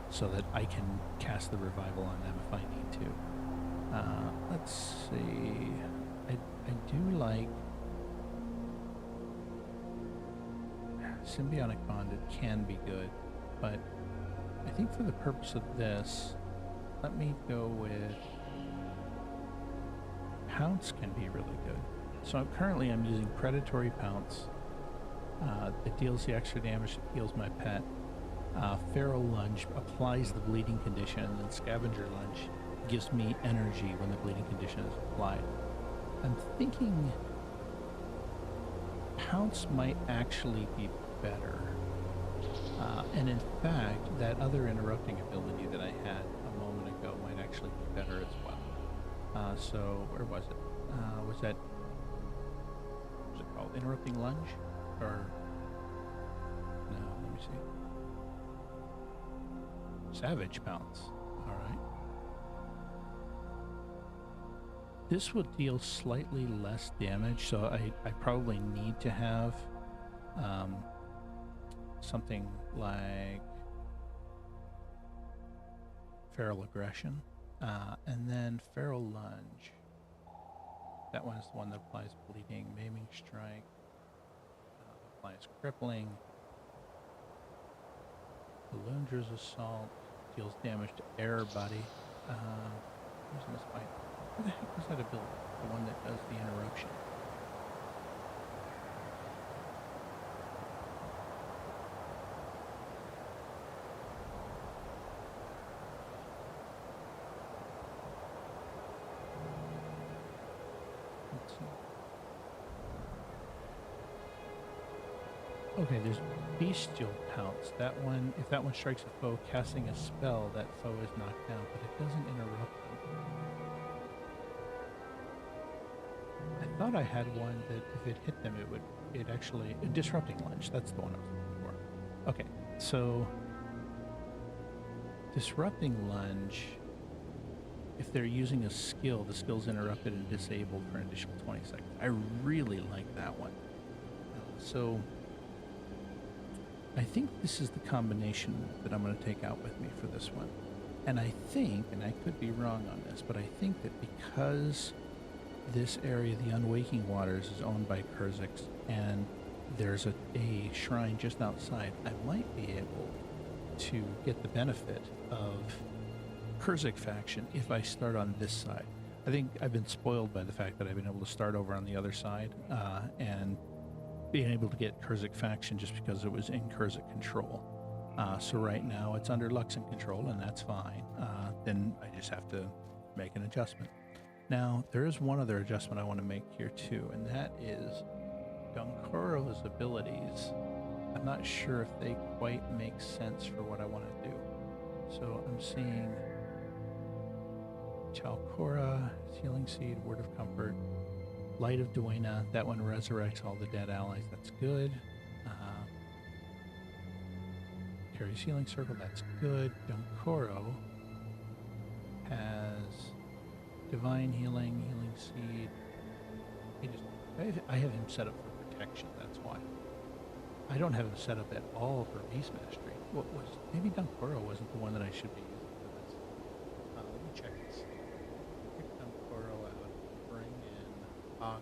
Speaker 2: so that I can cast the revival on them if I need to. Let's see. I do like Symbiotic Bond. It can be good, but I think for the purpose of this, let me go with Pounce can be really good. So currently I'm using Predatory Pounce. It deals the extra damage, it heals my pet. Feral Lunge applies the bleeding condition, and then Scavenger Lunge gives me energy when the bleeding condition is applied. I'm thinking Pounce might actually be better. And in fact, that other interrupting ability that I had a moment ago might actually be better as well. So, where was it? Was that, what was it called? Interrupting Lunge? Or, no, let me see. Savage Pounce. Alright. This would deal slightly less damage, so I probably need to have something like Feral Aggression, and then Feral Lunge. That one is the one that applies bleeding. Maiming Strike applies crippling. Balloondra's Assault deals damage to air body. Where's this fight? Where the heck was that ability? The one that does the interruption. Let's see. Okay, there's Bestial Pounce. That one, if that one strikes a foe casting a spell, that foe is knocked down, but it doesn't interrupt them. I thought I had one that if it hit them, it actually, Disrupting Lunge, that's the one I was looking for. Okay, so Disrupting Lunge, if they're using a skill, the skill's interrupted and disabled for an additional 20 seconds. I really like that one. So I think this is the combination that I'm going to take out with me for this one. And I think, and I could be wrong on this, but I think that because this area, the Unwaking Waters, is owned by Kurziks, and there's a shrine just outside, I might be able to get the benefit of Kurzik faction if I start on this side. I think I've been spoiled by the fact that I've been able to start over on the other side, and being able to get Kurzik faction just because it was in Kurzik control. So right now it's under Luxon control, and that's fine. Then I just have to make an adjustment. Now, there is one other adjustment I want to make here too, and that is Dunkoro's abilities. I'm not sure if they quite make sense for what I want to do. So I'm seeing Chalcora, Healing Seed, Word of Comfort, Light of Duena. That one resurrects all the dead allies. That's good. Carries Healing Circle. That's good. Dunkoro has Divine Healing, Healing Seed. I have him set up for protection. That's why. I don't have him set up at all for Beast Mastery. Maybe Dunkoro wasn't the one that I should be using for this. Let me check this. Pick Dunkoro out. Bring in Ogden.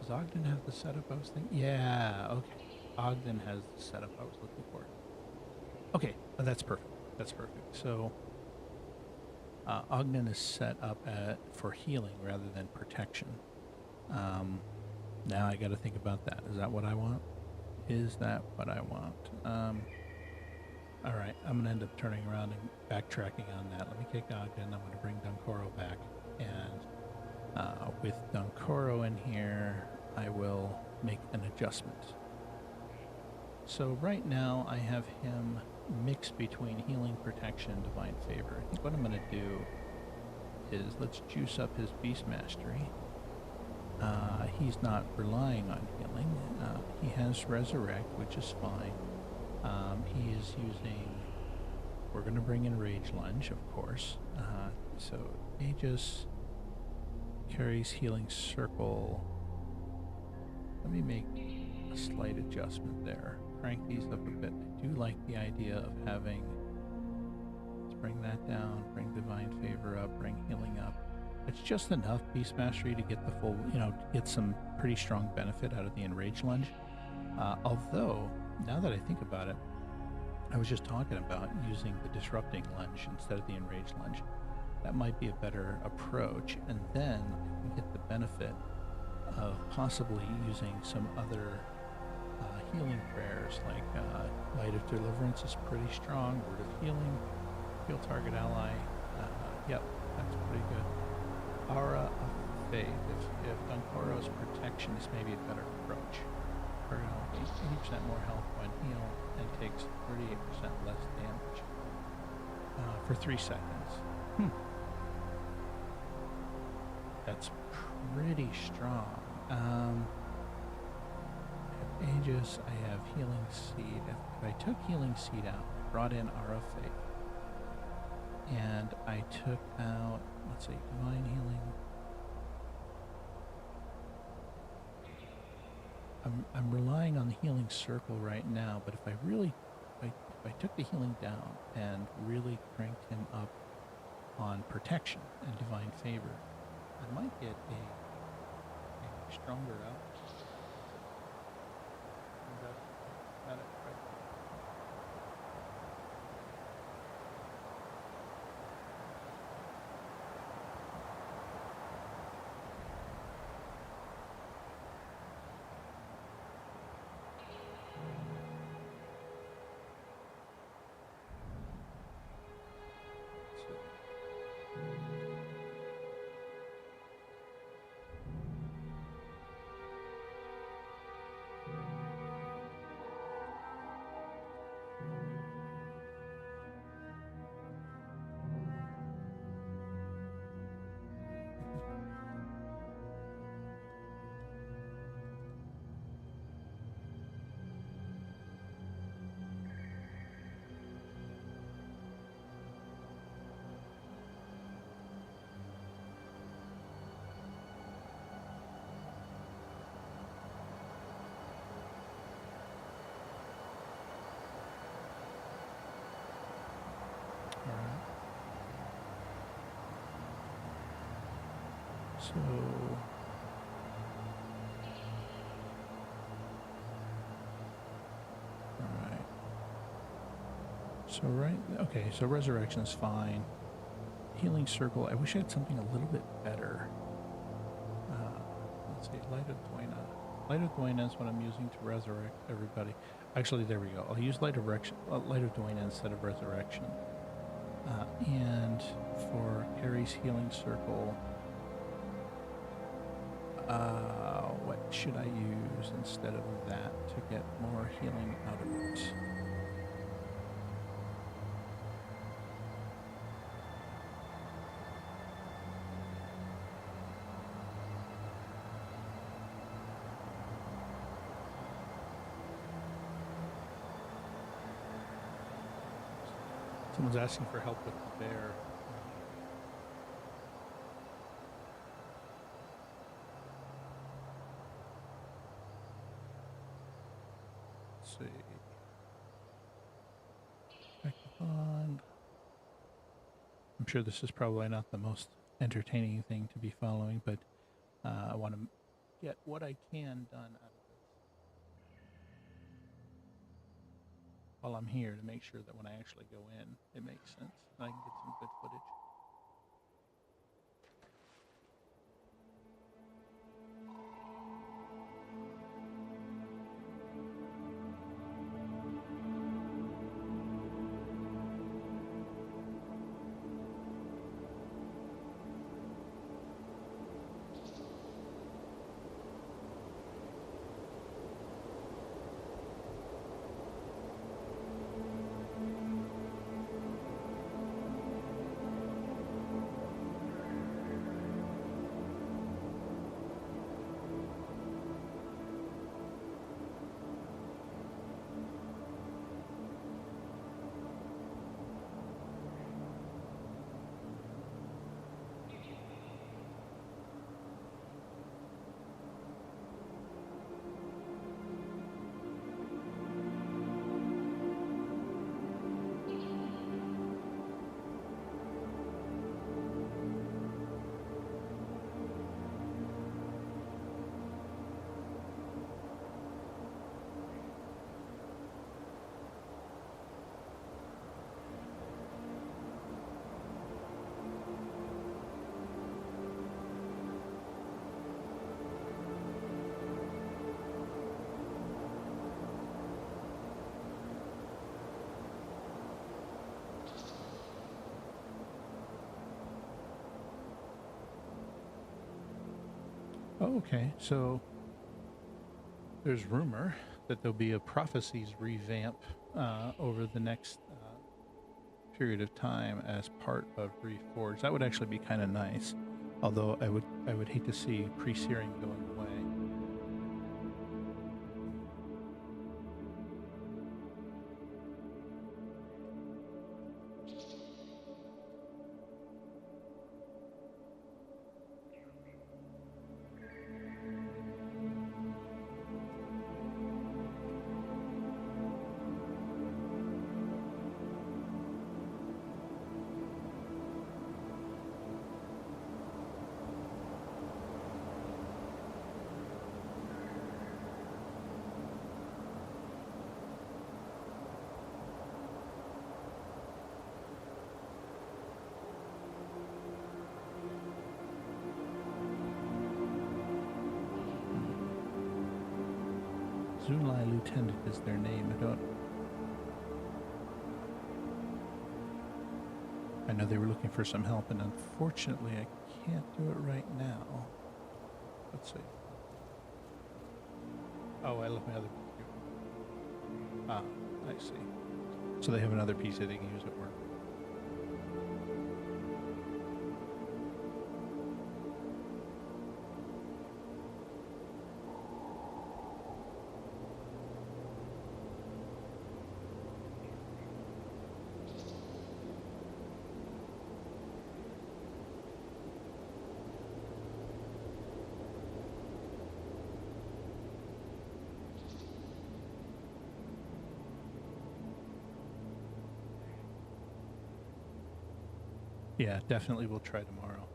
Speaker 2: Does Ogden have the setup I was thinking? Yeah, okay. Ogden has the setup I was looking for. Okay, that's perfect. That's perfect. So Ogden is set up for healing rather than protection. Now I got to think about that. Is that what I want? Is that what I want? All right, I'm going to end up turning around and backtracking on that. Let me kick Ogden. I'm going to bring Dunkoro back. And with Dunkoro in here, I will make an adjustment. So right now I have him mixed between healing, protection, and divine favor. I think what I'm going to do is let's juice up his Beast Mastery. He's not relying on healing. He has Resurrect, which is fine. He is using... We're going to bring in Rage Lunge, of course. So Aegis carries Healing Circle. Let me make a slight adjustment there. Crank these up a bit. I do like the idea of having... Let's bring that down, bring Divine Favor up, bring Healing up. It's just enough Beast Mastery to get the full, to get some pretty strong benefit out of the Enrage Lunge. Although, now that I think about it, I was just talking about using the Disrupting Lunge instead of the Enrage Lunge. That might be a better approach, and then I can get the benefit of possibly using some other healing prayers, like Light of Deliverance is pretty strong, Word of Healing, heal target ally. Yep, that's pretty good. Aura of Faith. If Dunkoro's protection is maybe a better approach. Target ally gains 80% more health when healed and takes 38% less damage for 3 seconds. That's pretty strong. I have Aegis, I have Healing Seed. If I took Healing Seed out, brought in Aura of Faith, and I took out, let's see, Divine Healing. I'm relying on the Healing Circle right now, but if I took the healing down and really cranked him up on protection and Divine Favor, I might get a stronger outcome. Got it right. So alright. So Resurrection's fine. Healing Circle, I wish I had something a little bit better. Let's see, Light of Duena. Light of Dwayne is what I'm using to resurrect everybody. Actually, there we go. I'll use Light of Dwayne instead of Resurrection. And for Harry's Healing Circle, what should I use instead of that to get more healing out of it? Someone's asking for help with the bear. Let's see. Back on. I'm sure this is probably not the most entertaining thing to be following, but I want to get what I can done out of this while I'm here to make sure that when I actually go in, it makes sense and I can get some good footage. Oh, okay, so there's rumor that there'll be a prophecies revamp over the next period of time as part of Reforged. That would actually be kind of nice, although I would hate to see pre-searing going away. Zulai Lieutenant is their name. I know they were looking for some help, and unfortunately, I can't do it right now. Let's see. Oh, I left my other computer. Ah, I see. So they have another PC they can use at work. Yeah, definitely we'll try tomorrow.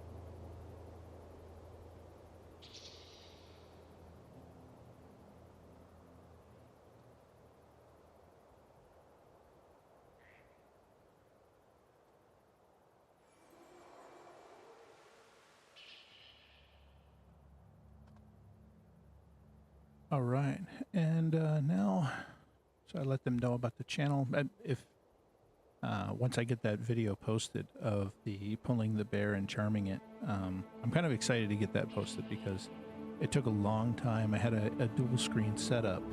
Speaker 2: All right, and now, so I let them know about the channel. If once I get that video posted of the pulling the bear and charming it, I'm kind of excited to get that posted because it took a long time. I had a dual screen setup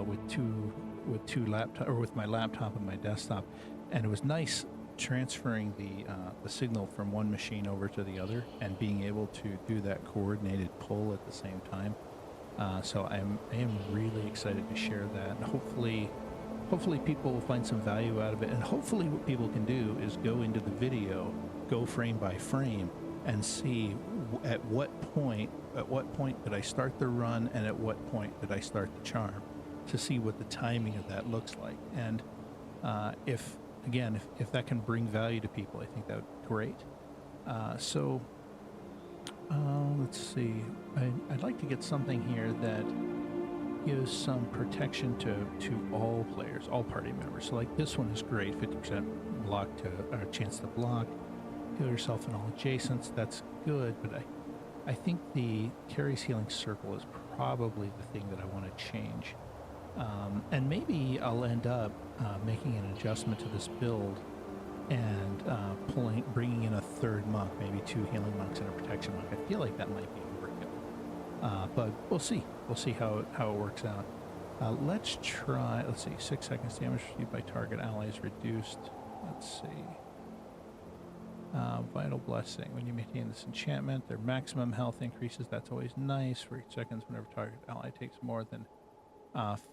Speaker 2: with two laptop or with my laptop and my desktop, and it was nice transferring the signal from one machine over to the other and being able to do that coordinated pull at the same time. So I am really excited to share that, and hopefully people will find some value out of it. And hopefully what people can do is go into the video, go frame by frame, and see at what point did I start the run and at what point did I start the charm, to see what the timing of that looks like. And if that can bring value to people, I think that would be great. Let's see. I'd like to get something here that gives some protection to all players, all party members. So like this one is great, 50% block or chance to block, heal yourself and all adjacents. That's good, but I think the Carrie's Healing Circle is probably the thing that I want to change. And maybe I'll end up making an adjustment to this build and bringing in a third monk, maybe 2 healing monks and a protection monk. I feel like that might be overkill, but we'll see. We'll see how it works out. Let's try. Let's see. 6 seconds damage received by target allies reduced. Let's see. Vital Blessing. When you maintain this enchantment, their maximum health increases. That's always nice. For 8 seconds, whenever target ally takes more than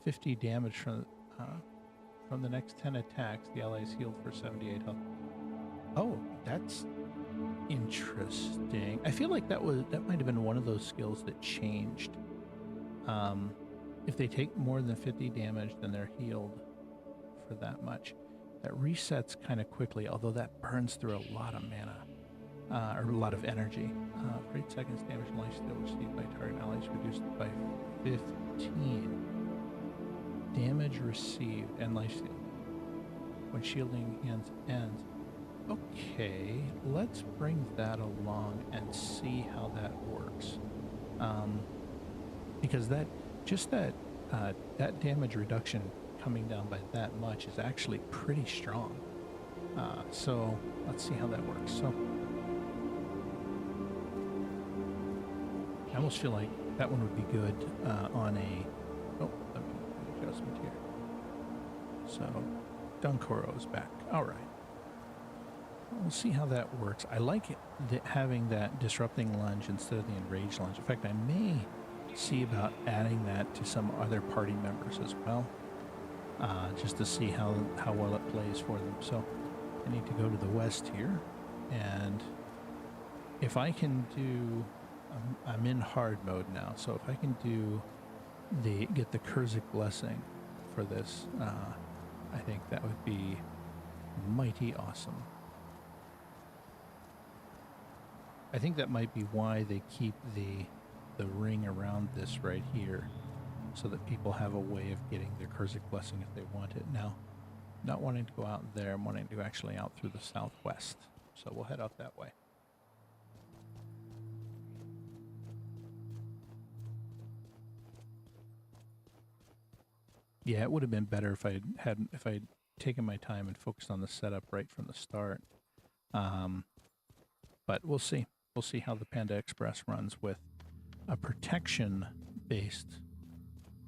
Speaker 2: 50 damage from the next 10 attacks, the ally is healed for 78 health. Oh, that's interesting. I feel like that might have been one of those skills that changed. If they take more than 50 damage, then they're healed for that much. That resets kind of quickly, although that burns through a lot of mana, or a lot of energy. For 8 seconds, damage and life steal received by target allies reduced by 15. Damage received and lifesteal when shielding hands ends. Okay, let's bring that along and see how that works. Because that damage reduction coming down by that much is actually pretty strong. So let's see how that works. So I almost feel like that one would be good on a. Oh, let me make an adjustment here. So Dunkoro is back. All right. We'll see how that works. I like it, having that disrupting lunge instead of the enraged lunge. In fact, I may see about adding that to some other party members as well, just to see how well it plays for them. So I need to go to the west here, and if I can do, I'm in hard mode now. So if I can do get the Kurzik Blessing for this, I think that would be mighty awesome. I think that might be why they keep the ring around this right here, so that people have a way of getting their Kurzik Blessing if they want it. Now, not wanting to go out there, I'm wanting to go actually out through the southwest. So we'll head out that way. Yeah, it would have been better if I'd taken my time and focused on the setup right from the start. But we'll see. We'll see how the Panda Express runs with a protection-based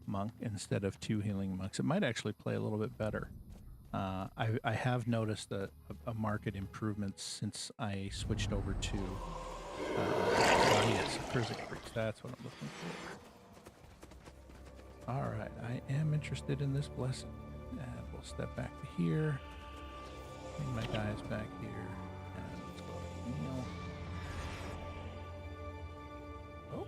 Speaker 2: monk instead of 2 healing monks. It might actually play a little bit better. I have noticed a market improvement since I switched over to yes, Kurzik Priest. That's what I'm looking for. All right, I am interested in this blessing. And we'll step back to here. Bring my guys back here. And let's go to Neil. Oh.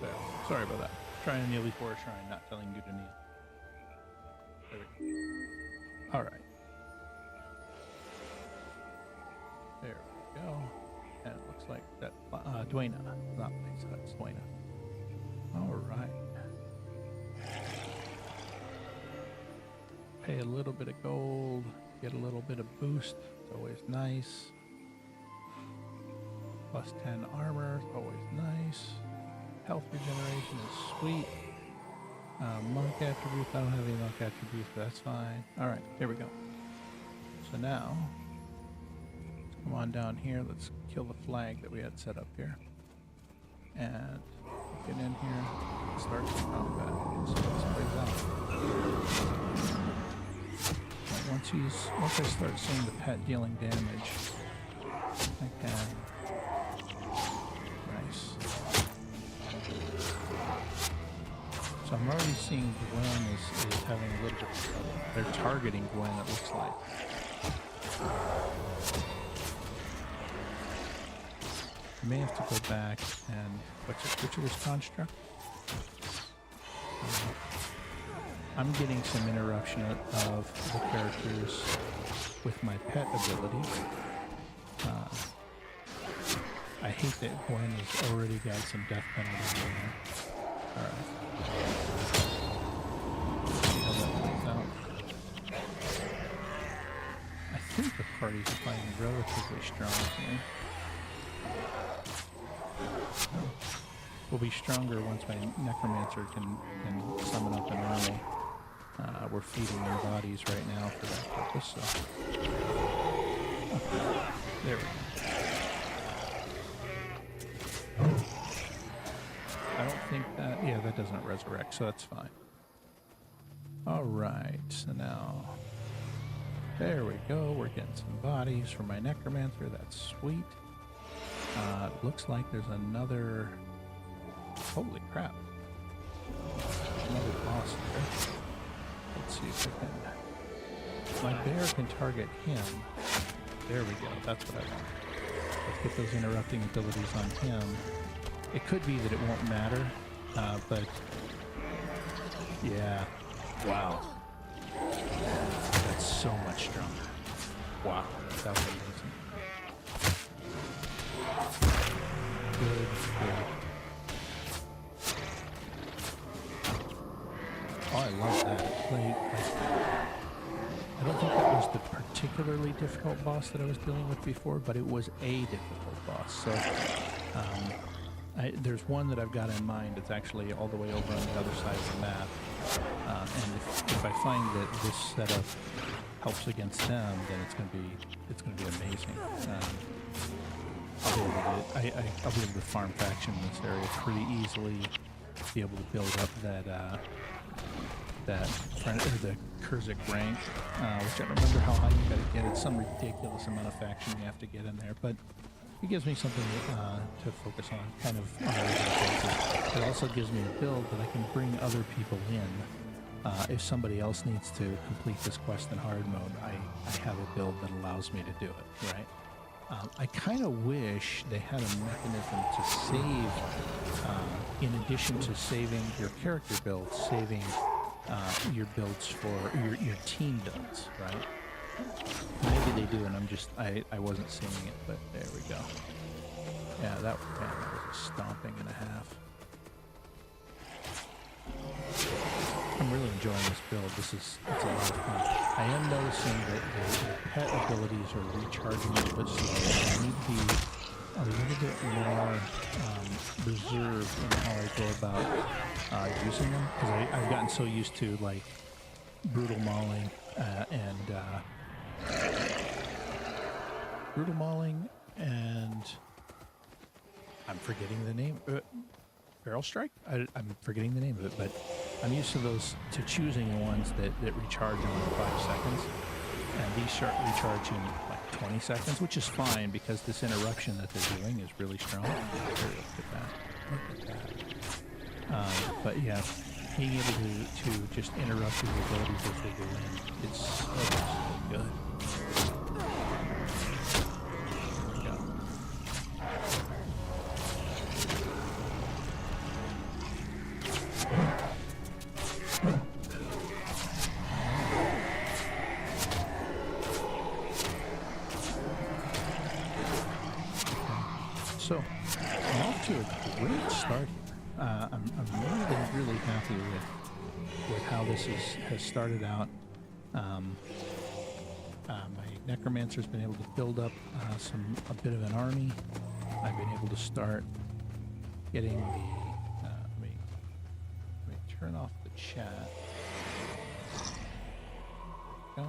Speaker 2: There. Sorry about that. Trying to kneel before a shrine, not telling you to kneel. There we go. All right. There we go. And it looks like that, Dwayna, not Lisa, it's Dwayna. All right. pay a little bit of gold, get a little bit of boost. It's always nice. Plus 10 armor, always nice. Health regeneration is sweet. Monk attributes, I don't have any monk attributes, but that's fine. Alright, here we go. So now, let's come on down here. Let's kill the flag that we had set up here. And get in here, start the combat. So let's play that. Right, once I start seeing the pet dealing damage, I can. Nice. So I'm already seeing Gwen is having a little bit of trouble. They're targeting Gwen, it looks like. I may have to go back and which of this construct? I'm getting some interruption of the characters with my pet ability. I hate that Gwen has already got some death penalty in there. Alright. See how that plays out. I think the party's playing relatively strong here. Will be stronger once my necromancer can summon up an army. We're feeding their bodies right now for that purpose, so. Okay. There we go. I don't think that, yeah, that doesn't resurrect, so that's fine. Alright, so now, there we go, we're getting some bodies from my necromancer, that's sweet. It looks like there's another, holy crap, another boss there. Let's see if I can, my bear can target him. There we go, that's what I want. Let's get those interrupting abilities on him. It could be that it won't matter, but yeah, wow, that's so much stronger. Wow, that was amazing. Good. Oh, I love that. I don't think that was the particularly difficult boss that I was dealing with before, but it was a difficult boss. So, there's one that I've got in mind. It's actually all the way over on the other side of the map. And if I find that this setup helps against them, then it's gonna be amazing. I'll be able to farm faction in this area pretty easily. Be able to build up the Kurzik rank, which I don't remember how high you gotta get. It's some ridiculous amount of faction you have to get in there, but it gives me something to focus on, kind of on a regular basis. It also gives me a build that I can bring other people in. If somebody else needs to complete this quest in hard mode, I have a build that allows me to do it, right? I kind of wish they had a mechanism to save, in addition to saving your character builds, saving your builds for your team builds, right? Maybe they do, and I wasn't seeing it, but there we go. Yeah, that was a stomping and a half. I'm really enjoying this build. It's a lot of fun. I am noticing that the pet abilities are recharging a little bit slower. I need to be a little bit more reserved in how I go about using them, because I've gotten so used to like brutal mauling and I'm forgetting the name. Barrel Strike? I'm forgetting the name of it, but I'm used to choosing ones that recharge in like 5 seconds, and these start recharging like 20 seconds, which is fine because this interruption that they're doing is really strong. Look at that. But yeah, being able to just interrupt your abilities as they go in, it's so good. So, I'm off to a great start here. I'm really happy with how this has started out. My necromancer's been able to build up a bit of an army. I've been able to start getting the. Let me turn off the chat. Go.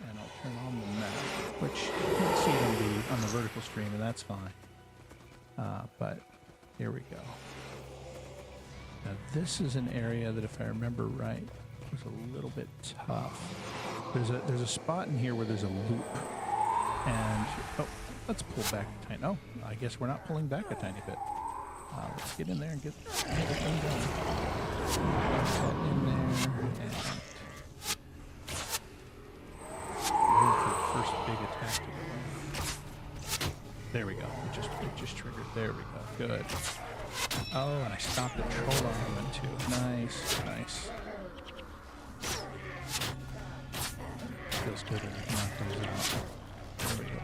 Speaker 2: And I'll turn on the map, which you can't see it on the vertical stream, and that's fine. But here we go. Now this is an area that, if I remember right, was a little bit tough. There's a spot in here where there's a loop, and let's pull back a tiny. Oh, I guess we're not pulling back a tiny bit. Let's get in there and get everything done. Get in there and wait for the first big attack to go in. There we go. It just triggered. There we go. Good. Oh, and I stopped the troll armament too. Nice, nice. Feels good when you can knock those out. There we go.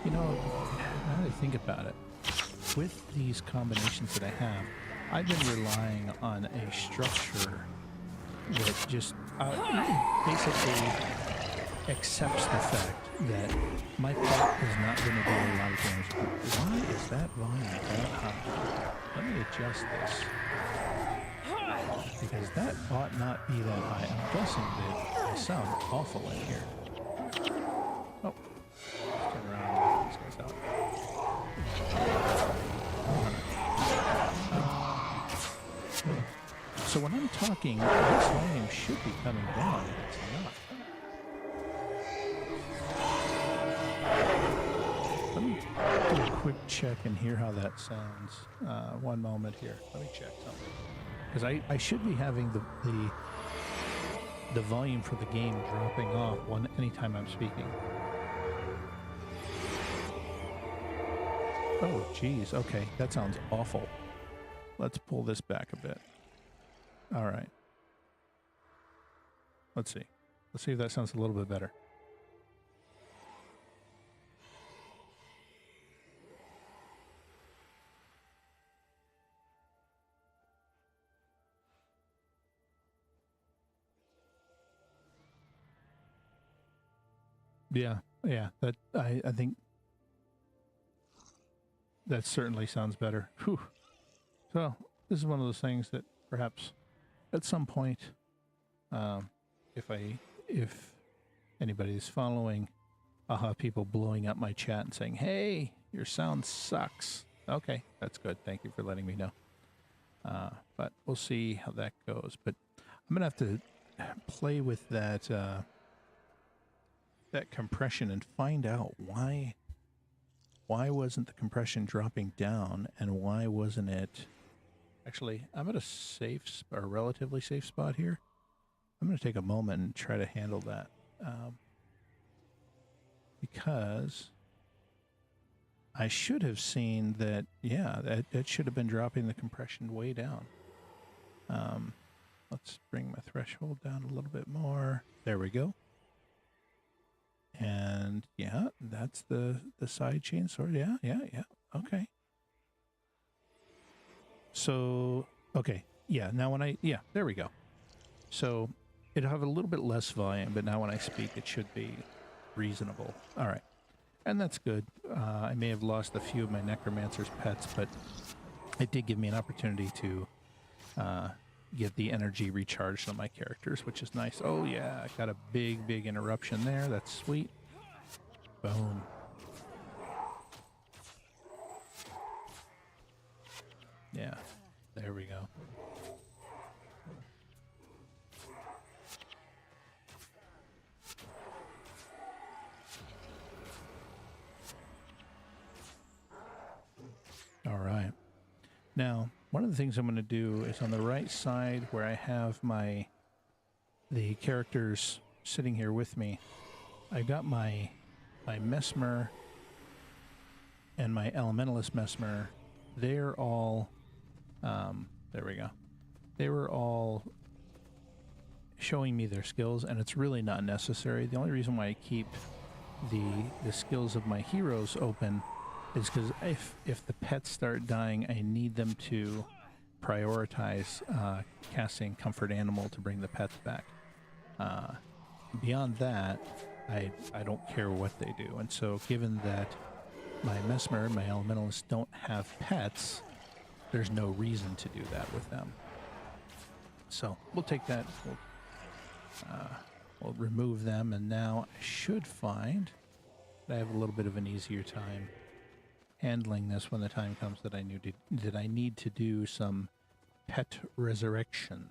Speaker 2: You know, now that I think about it, with these combinations that I have, I've been relying on a structure that just basically accepts the fact that my pet is not going to do a lot of damage. Why is that volume that high? Let me adjust this. Because that ought not be that high. I'm guessing that I sound awful in here. Oh. Let's turn around and get these guys out. So when I'm talking, this volume should be coming down, and it's not. Let me do a quick check and hear how that sounds. One moment here. Let me check something. Because I should be having the volume for the game dropping off anytime I'm speaking. Oh, geez. Okay, that sounds awful. Let's pull this back a bit. All right. Let's see. Let's see if that sounds a little bit better. Yeah, that I think that certainly sounds better. Whew. So this is one of those things that perhaps at some point, if anybody is following, I'll have people blowing up my chat and saying, "Hey, your sound sucks." Okay, that's good. Thank you for letting me know. But we'll see how that goes. But I'm gonna have to play with that compression and find out why wasn't the compression dropping down, and why wasn't it. Actually, I'm at a relatively safe spot here. I'm going to take a moment and try to handle that, because I should have seen that. Yeah, that should have been dropping the compression way down. Let's bring my threshold down a little bit more. There we go. And yeah, that's the side chain sword. Yeah. Okay. So, okay. Yeah, now there we go. So it'll have a little bit less volume, but now when I speak, it should be reasonable. All right. And that's good. I may have lost a few of my necromancer's pets, but it did give me an opportunity to get the energy recharged on my characters, which is nice. Oh yeah, I got a big interruption there. That's sweet. Boom. Yeah, there we go. All right. Now, one of the things I'm going to do is on the right side where I have the characters sitting here with me, I've got my Mesmer and my Elementalist Mesmer. They're all, there we go. They were all showing me their skills, and it's really not necessary. The only reason why I keep the skills of my heroes open is because if the pets start dying, I need them to prioritize casting Comfort Animal to bring the pets back. Beyond that, I don't care what they do. And so given that my Mesmer and my Elementalists don't have pets, there's no reason to do that with them. So we'll take that. We'll remove them, and now I should find that I have a little bit of an easier time handling this when the time comes that I need to do some pet resurrection.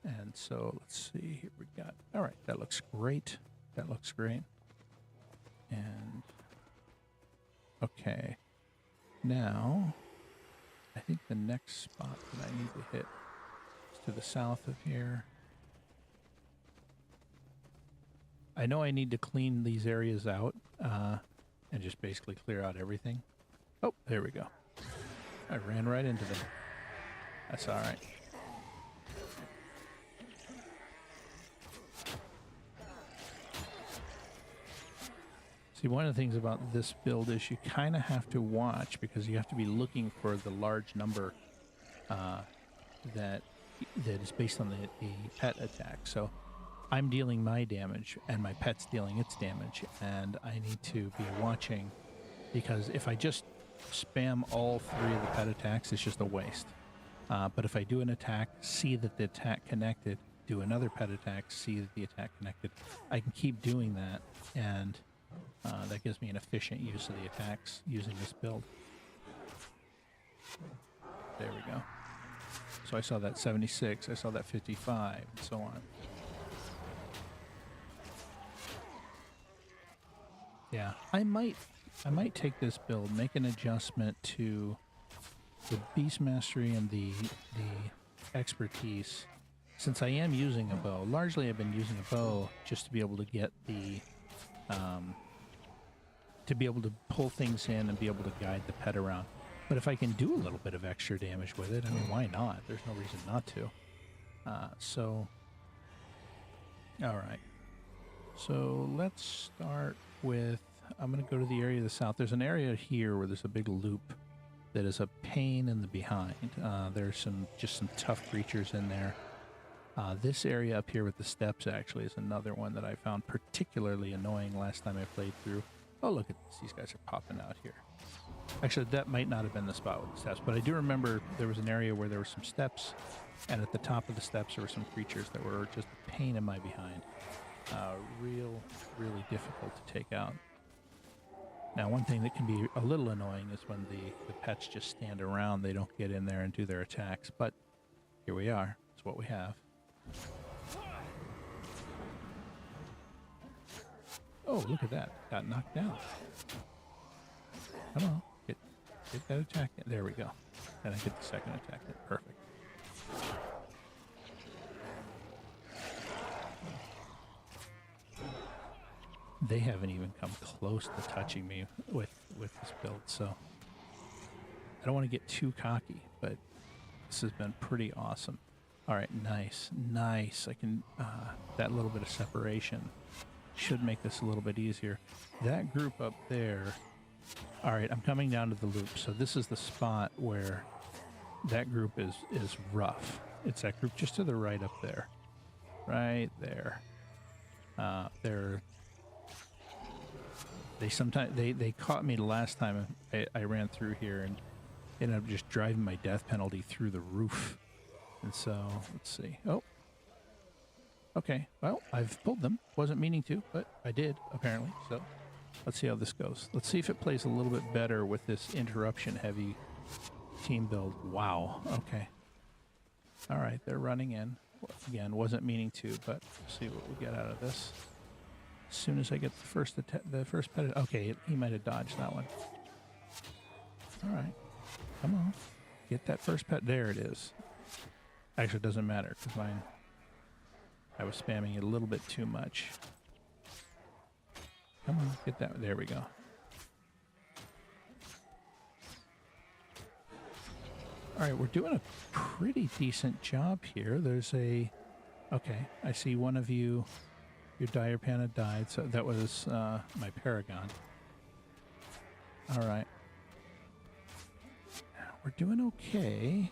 Speaker 2: And so let's see, here we got, all right, that looks great. That looks great. And okay, now I think the next spot that I need to hit is to the south of here. I know I need to clean these areas out and just basically clear out everything. Oh, there we go. I ran right into them. That's all right. See, one of the things about this build is you kind of have to watch, because you have to be looking for the large number that is based on the pet attack. So I'm dealing my damage and my pet's dealing its damage, and I need to be watching, because if I just spam all three of the pet attacks, it's just a waste. But if I do an attack, see that the attack connected, do another pet attack, see that the attack connected, I can keep doing that, and that gives me an efficient use of the attacks using this build. There we go. So I saw that 76, I saw that 55, and so on. Yeah, I might take this build, make an adjustment to the Beast Mastery and the expertise. Since I am using a bow, largely I've been using a bow just to be able to get the to be able to pull things in and be able to guide the pet around. But if I can do a little bit of extra damage with it, I mean, why not? There's no reason not to. So, all right. So let's start with, I'm going to go to the area of the south. There's an area here where there's a big loop that is a pain in the behind. There's just some tough creatures in there. This area up here with the steps actually is another one that I found particularly annoying last time I played through. Oh, look at this. These guys are popping out here. Actually, that might not have been the spot with the steps, but I do remember there was an area where there were some steps, and at the top of the steps there were some creatures that were just a pain in my behind. Really difficult to take out. Now, one thing that can be a little annoying is when the pets just stand around. They don't get in there and do their attacks, but here we are. It's what we have. Oh, look at that. Got knocked down. Come on. Get that attack in. There we go. And I get the second attack in. Perfect. They haven't even come close to touching me with this build, so I don't want to get too cocky, but this has been pretty awesome. All right, nice. I can, that little bit of separation should make this a little bit easier. That group up there, all right, I'm coming down to the loop, so this is the spot where that group is rough. It's that group just to the right up there. Right there. They caught me the last time I ran through here and ended up just driving my death penalty through the roof. And so, let's see. Oh. Okay. Well, I've pulled them. Wasn't meaning to, but I did, apparently. So, let's see how this goes. Let's see if it plays a little bit better with this interruption-heavy team build. Wow. Okay. All right. They're running in. Again, wasn't meaning to, but we'll see what we get out of this. As soon as I get the first pet, okay, he might have dodged that one. All right, come on, get that first pet. There it is. Actually, it doesn't matter because I was spamming it a little bit too much. Come on, get that. There we go. All right, we're doing a pretty decent job here. There's okay, I see one of you. Your Diapana died, so that was my Paragon. All right. We're doing okay.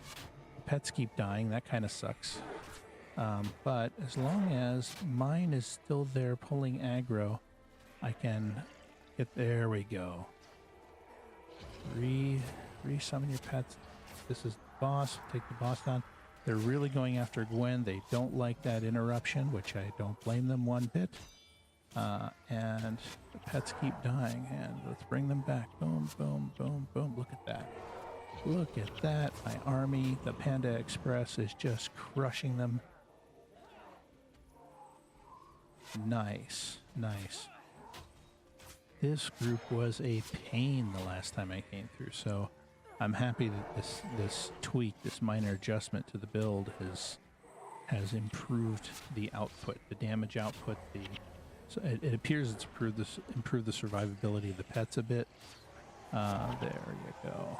Speaker 2: pets keep dying. That kind of sucks. But as long as mine is still there pulling aggro, I can get... There we go. Re-summon your pets. This is the boss. Take the boss down. They're really going after Gwen. They don't like that interruption, which I don't blame them one bit. And the pets keep dying. And let's bring them back. Boom, boom, boom, boom. Look at that. Look at that. My army, the Panda Express, is just crushing them. Nice, nice. This group was a pain the last time I came through, so I'm happy that this tweak, this minor adjustment to the build has improved the output, the damage output. So it appears it's improved the survivability of the pets a bit. There you go.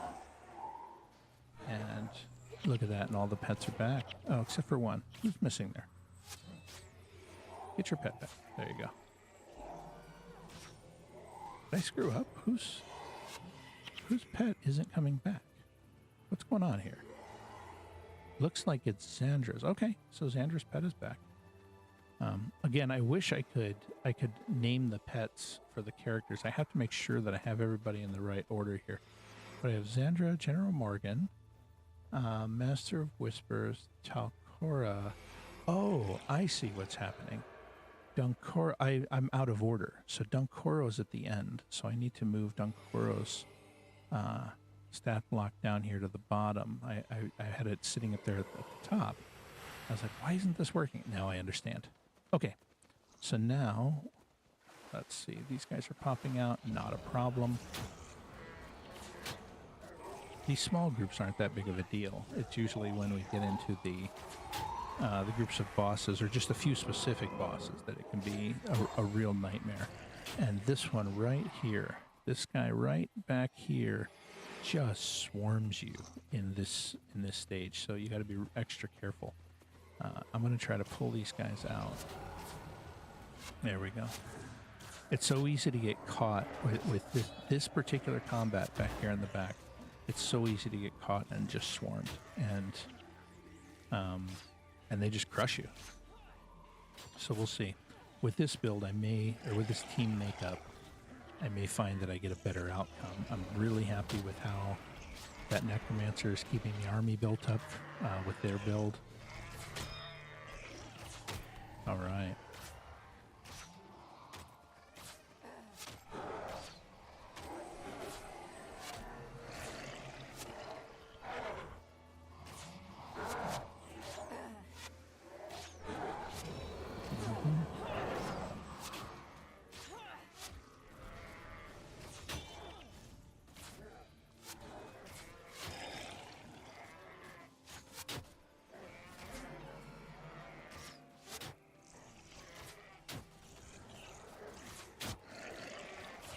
Speaker 2: And look at that, and all the pets are back. Oh, except for one. Who's missing there? Get your pet back. There you go. Did I screw up? Whose pet isn't coming back? What's going on here? Looks like it's Xandra's. Okay, so Xandra's pet is back. Again, I wish I could name the pets for the characters. I have to make sure that I have everybody in the right order here. But I have Xandra, General Morgan, Master of Whispers, Talcora. Oh, I see what's happening. Dunkoro, I'm out of order. So Dunkoro's at the end. So I need to move Dunkoro's stat block down here to the bottom. I had it sitting up there at the top. I was like, why isn't this working? Now I understand. Okay. So now, let's see. These guys are popping out. Not a problem. These small groups aren't that big of a deal. It's usually when we get into the groups of bosses, or just a few specific bosses, that it can be a real nightmare. And this one right here, this guy right back here, just swarms you in this stage. So you got to be extra careful. I'm going to try to pull these guys out. There we go. It's so easy to get caught with this particular combat back here in the back. It's so easy to get caught and just swarmed, and they just crush you. So we'll see. With this build, with this team makeup, I may find that I get a better outcome. I'm really happy with how that Necromancer is keeping the army built up with their build. All right.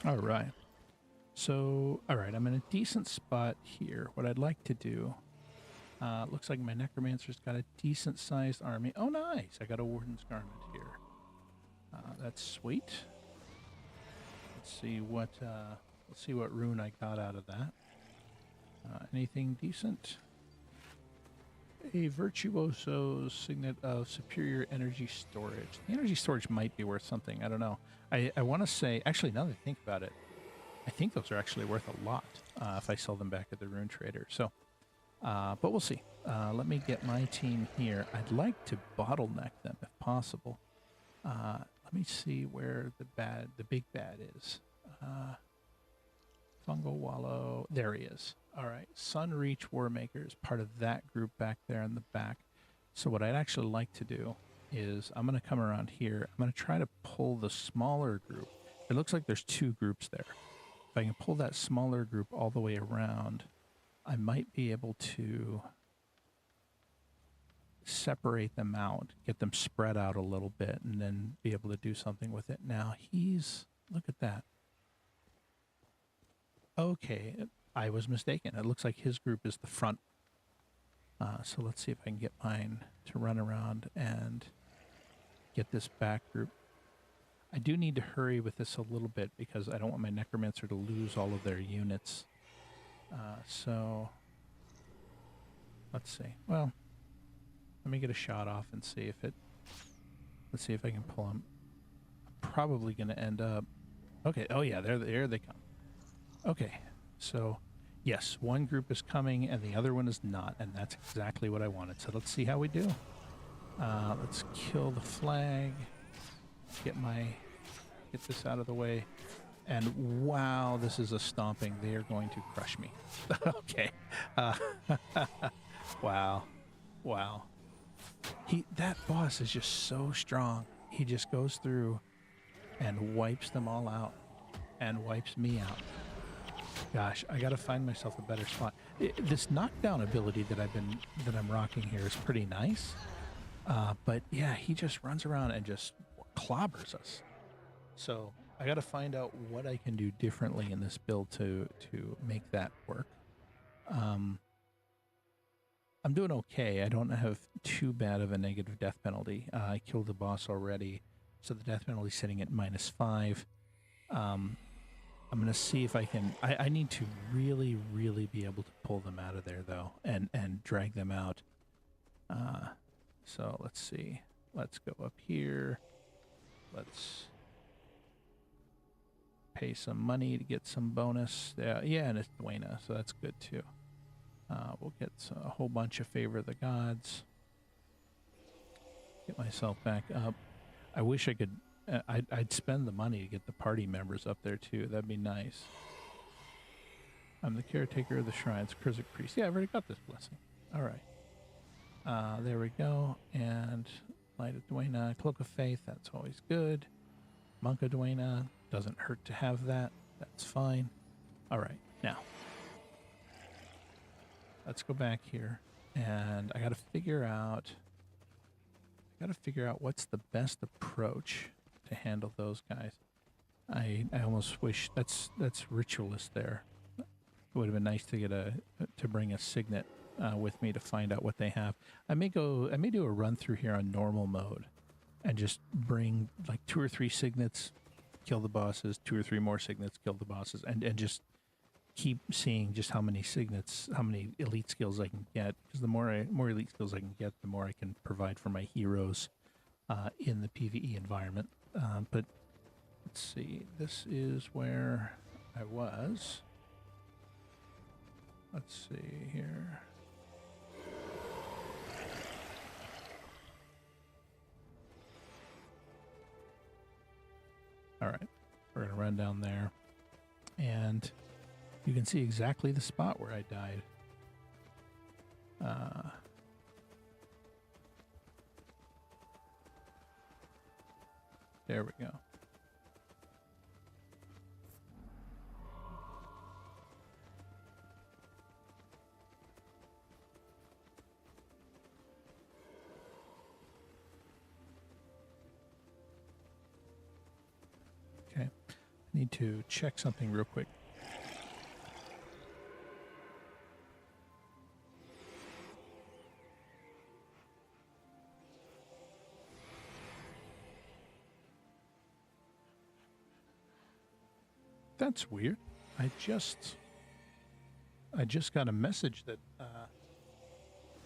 Speaker 2: All right. So, all right, I'm in a decent spot here. What I'd like to do, looks like my Necromancer's got a decent-sized army. Oh, nice. I got a Warden's Garment here. That's sweet. Let's see what rune I got out of that. Anything decent? A Virtuoso's Signet of Superior Energy Storage. The energy storage might be worth something. I don't know. I want to say... Actually, now that I think about it, I think those are actually worth a lot if I sell them back at the Rune Trader. So, but we'll see. Let me get my team here. I'd like to bottleneck them if possible. Let me see where the big bad is. Fungal Wallow. There he is. All right. Sunreach Warmaker is part of that group back there in the back. So what I'd actually like to do is I'm going to come around here. I'm going to try to pull the smaller group. It looks like there's two groups there. If I can pull that smaller group all the way around, I might be able to separate them out, get them spread out a little bit, and then be able to do something with it. Now look at that. Okay, I was mistaken. It looks like his group is the front. So let's see if I can get mine to run around and get this back group. I do need to hurry with this a little bit because I don't want my Necromancer to lose all of their units. So Let's see. Well, let me get a shot off and see if it. Let's see if I can pull them. I'm probably going to end up. Okay. Oh yeah, there they come. Okay. So, yes, one group is coming and the other one is not, and that's exactly what I wanted. So let's see how we do. Let's kill the flag. Get this out of the way. And wow, this is a stomping. They are going to crush me. Okay. Wow. Wow. That boss is just so strong. He just goes through and wipes them all out and wipes me out. Gosh, I got to find myself a better spot. This knockdown ability that I'm rocking here is pretty nice. But yeah, he just runs around and just clobbers us. So I got to find out what I can do differently in this build to make that work. I'm doing okay. I don't have too bad of a negative death penalty. I killed the boss already, so the death penalty is sitting at -5. I'm going to see if I can... I need to really, really be able to pull them out of there, though, and drag them out. So let's see. Let's go up here. Let's pay some money to get some bonus. Yeah, and it's Dwayna, so that's good, too. We'll get a whole bunch of Favor of the Gods. Get myself back up. I wish I could... I'd spend the money to get the party members up there, too. That'd be nice. I'm the caretaker of the shrines, Krizik Priest. Yeah, I've already got this blessing. All right. There we go. And Light of Dwayna, Cloak of Faith. That's always good. Monk of Dwayna. Doesn't hurt to have that. That's fine. All right. Now, let's go back here. And I got to figure out... what's the best approach to handle those guys. I almost wish that's Ritualist there. It would have been nice to get to bring a Signet with me to find out what they have. I may do a run through here on normal mode and just bring like 2 or 3 Signets, kill the bosses, 2 or 3 more Signets, kill the bosses, and just keep seeing just how many Signets, how many elite skills I can get. Because the more elite skills I can get, the more I can provide for my heroes in the PvE environment. But let's see, this is where I was. Let's see here. All right, we're gonna run down there, and you can see exactly the spot where I died. There we go. Okay, I need to check something real quick. That's weird. I just got a message that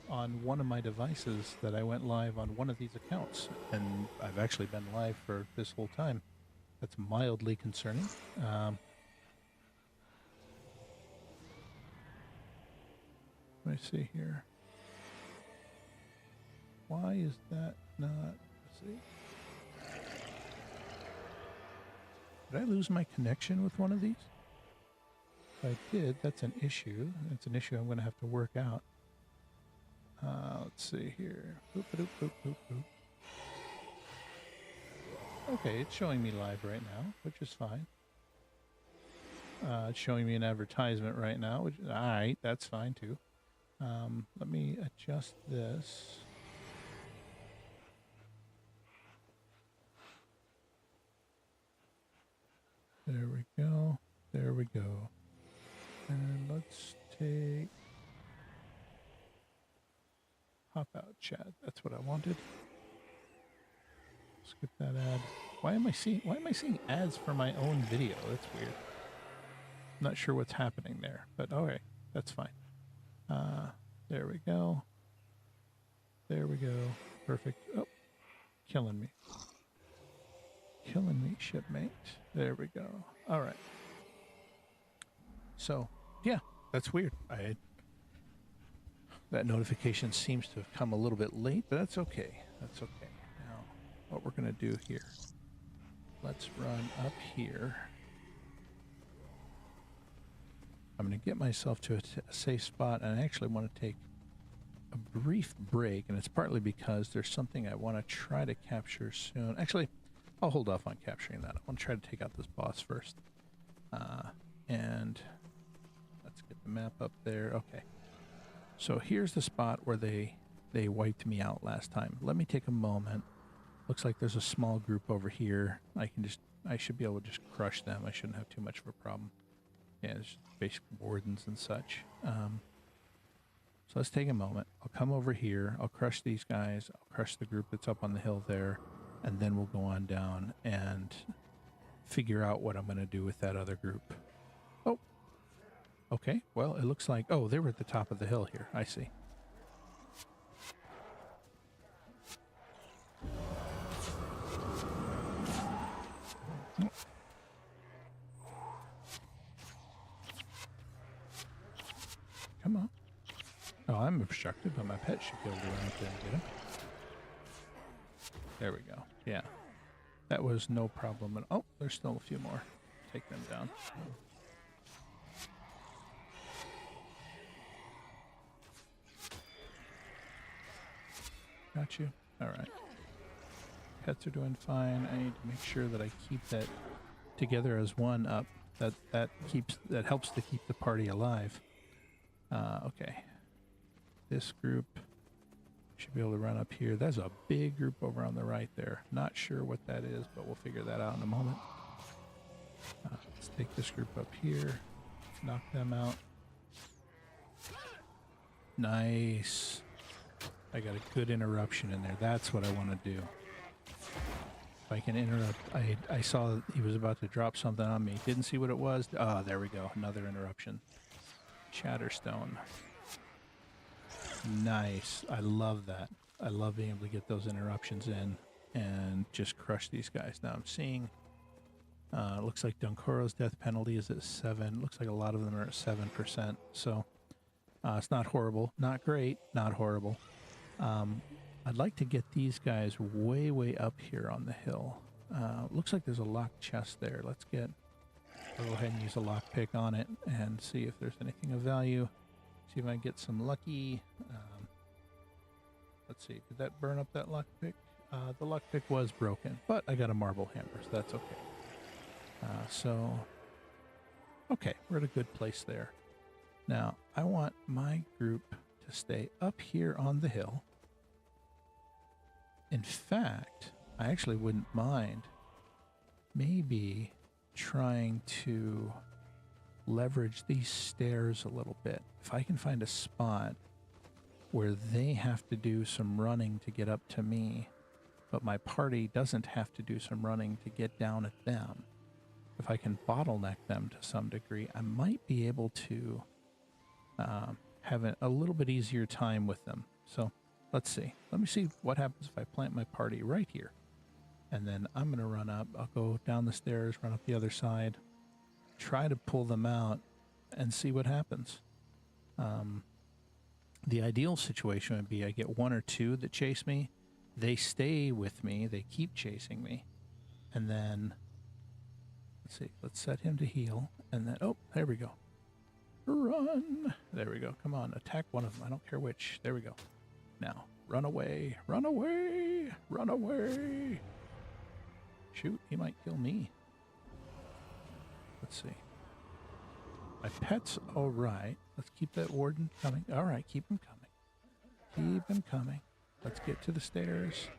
Speaker 2: on one of my devices that I went live on one of these accounts, and I've actually been live for this whole time. That's mildly concerning. Let me see here. Why is that not... Let's see. Did I lose my connection with one of these? If I did, that's an issue. It's an issue I'm going to have to work out. Let's see here. Boop, boop, boop, boop, boop. Okay, it's showing me live right now, which is fine. It's showing me an advertisement right now, which, all right, that's fine too. Let me adjust this. There we go. There we go. And let's take... Hop out chat. That's what I wanted. Skip that ad. Why am I seeing ads for my own video? That's weird. I'm not sure what's happening there, but okay, that's fine. There we go. There we go. Perfect. Oh, killing me. Killing me, shipmate. There we go. All right. So, yeah, that's weird. That notification seems to have come a little bit late, but that's okay. That's okay. Now, what we're going to do here, let's run up here. I'm going to get myself to a safe spot, and I actually want to take a brief break, and it's partly because there's something I want to try to capture soon. Actually, I'll hold off on capturing that. I want to try to take out this boss first. And let's get the map up there. Okay. So here's the spot where they wiped me out last time. Let me take a moment. Looks like there's a small group over here. I should be able to just crush them. I shouldn't have too much of a problem. Yeah, there's basic wardens and such. So let's take a moment. I'll come over here. I'll crush these guys. I'll crush the group that's up on the hill there. And then we'll go on down and figure out what I'm going to do with that other group. Oh, okay. Well, it looks like... Oh, they were at the top of the hill here. I see. Oh. Come on. Oh, I'm obstructed, but my pet should be able to run up there and get him. There we go. Yeah. That was no problem at all. Oh, there's still a few more. Take them down. Got you. All right. Pets are doing fine. I need to make sure that I keep that together as one up. That helps to keep the party alive. Okay. This group should be able to run up here. There's a big group over on the right there. Not sure what that is, but we'll figure that out in a moment. Let's take this group up here. Knock them out. Nice. I got a good interruption in there. That's what I want to do. If I can interrupt. I saw he was about to drop something on me. Didn't see what it was. Ah, there we go. Another interruption. Chatterstone. Nice. I love that. I love being able to get those interruptions in and just crush these guys. Now I'm seeing, looks like Dunkoro's death penalty is at 7. Looks like a lot of them are at 7%. So it's not horrible. Not great. Not horrible. I'd like to get these guys way, way up here on the hill. Looks like there's a locked chest there. I'll go ahead and use a lockpick on it and see if there's anything of value. See if I can get some lucky. Let's see. Did that burn up that lockpick? The lockpick was broken, but I got a marble hammer, so that's okay. Okay, we're at a good place there. Now, I want my group to stay up here on the hill. In fact, I actually wouldn't mind maybe trying to leverage these stairs a little bit. If I can find a spot where they have to do some running to get up to me, but my party doesn't have to do some running to get down at them, if I can bottleneck them to some degree, I might be able to have a little bit easier time with them. So let's see. Let me see what happens if I plant my party right here. And then I'm going to run up. I'll go down the stairs, run up the other side, try to pull them out and see what happens. The ideal situation would be I get 1 or 2 that chase me. They stay with me. They keep chasing me. And then, let's see. Let's set him to heal. And then, oh, there we go. Run. There we go. Come on. Attack one of them. I don't care which. There we go. Now, run away. Run away. Run away. Shoot, he might kill me. Let's see. My pet's all right. Let's keep that warden coming. All right, keep him coming. Keep him coming. Let's get to the stairs.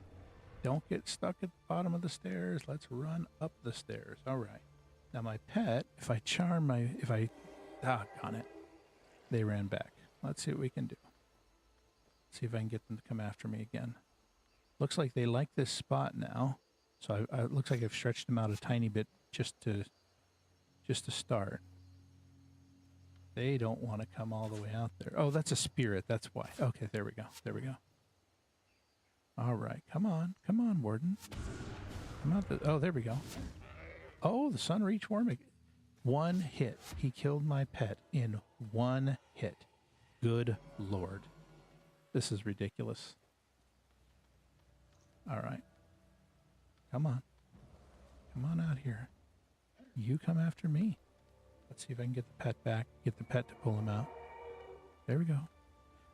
Speaker 2: Don't get stuck at the bottom of the stairs. Let's run up the stairs. All right. Now my pet, if I charm my, doggone it. They ran back. Let's see what we can do. See if I can get them to come after me again. Looks like they like this spot now. So it looks like I've stretched them out a tiny bit just to start. They don't want to come all the way out there. Oh, that's a spirit. That's why. Okay, there we go. There we go. All right, come on. Come on, Warden. Come out. Oh, there we go. Oh, the Sunreach Warming. One hit. He killed my pet in one hit. Good Lord. This is ridiculous. All right. Come on. Come on out here. You come after me. Let's see if I can get the pet back. Get the pet to pull him out. There we go.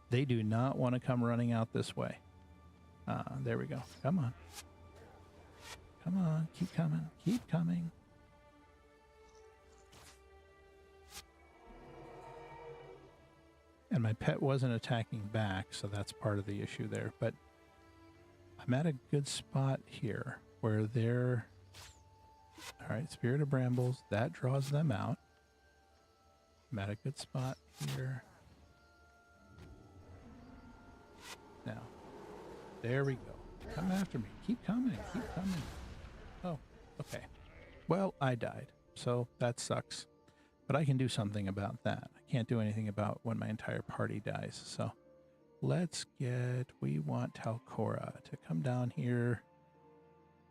Speaker 2: They do not want to come running out this way. There we go. Come on. Come on. Keep coming. Keep coming. And my pet wasn't attacking back, so that's part of the issue there. But I'm at a good spot here where they're... All right, Spirit of Brambles. That draws them out. I'm at a good spot here. Now, there we go. Come after me. Keep coming. Keep coming. Oh, okay. Well, I died, so that sucks. But I can do something about that. I can't do anything about when my entire party dies. So let's get... We want Talcora to come down here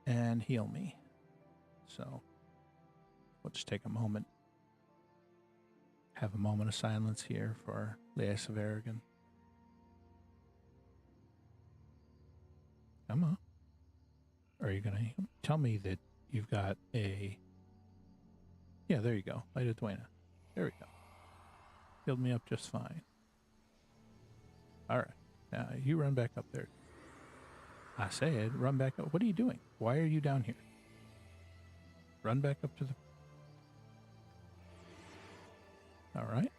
Speaker 2: and heal me. So we'll just take a moment. Have a moment of silence here for Leas of Aragon. Come on. Are you going to tell me that you've got a... Yeah, there you go. Light of Dwayna. There we go. Healed me up just fine. All right. Now, you run back up there. I said, run back up. What are you doing? Why are you down here? Run back up to the... All right.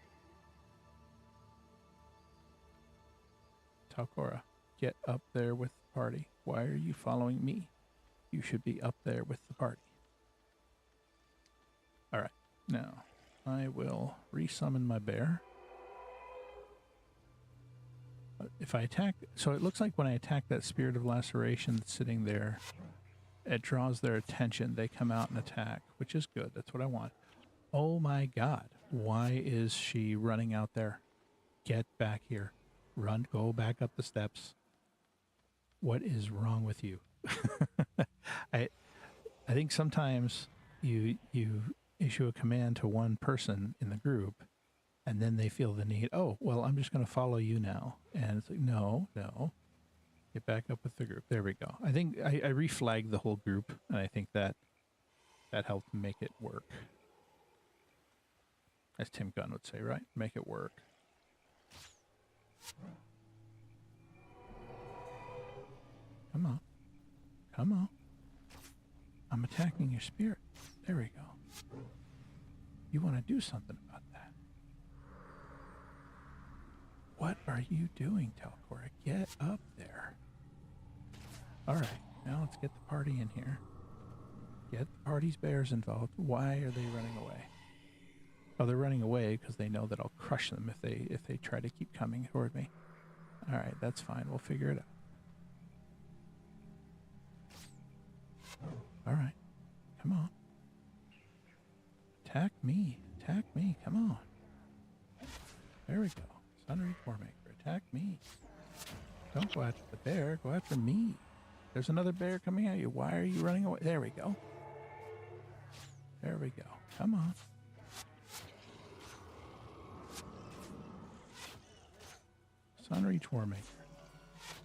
Speaker 2: Talcora, get up there with the party. Why are you following me? You should be up there with the party. All right. Now, I will resummon my bear. If I attack... So it looks like when I attack that Spirit of Laceration that's sitting there, it draws their attention. They come out and attack, which is good. That's what I want. Oh my God. Why is she running out there? Get back here. Run. Go back up the steps. What is wrong with you? I think sometimes you issue a command to one person in the group, and then they feel the need, oh, well, I'm just going to follow you now. And it's like, no. Get back up with the group. There we go. I think I reflagged the whole group, and I think that helped make it work. As Tim Gunn would say, right? Make it work. Come on. Come on. I'm attacking your spirit. There we go. You want to do something about that. What are you doing, Talcora? Get up there. All right. Now let's get the party in here. Get the party's bears involved. Why are they running away? Oh, they're running away because they know that I'll crush them if they try to keep coming toward me. All right, that's fine. We'll figure it out. All right. Come on. Attack me. Attack me. Come on. There we go. Sunreach Warmaker. Attack me. Don't go after the bear. Go after me. There's another bear coming at you. Why are you running away? There we go. There we go. Come on. Sunreach Warmaker.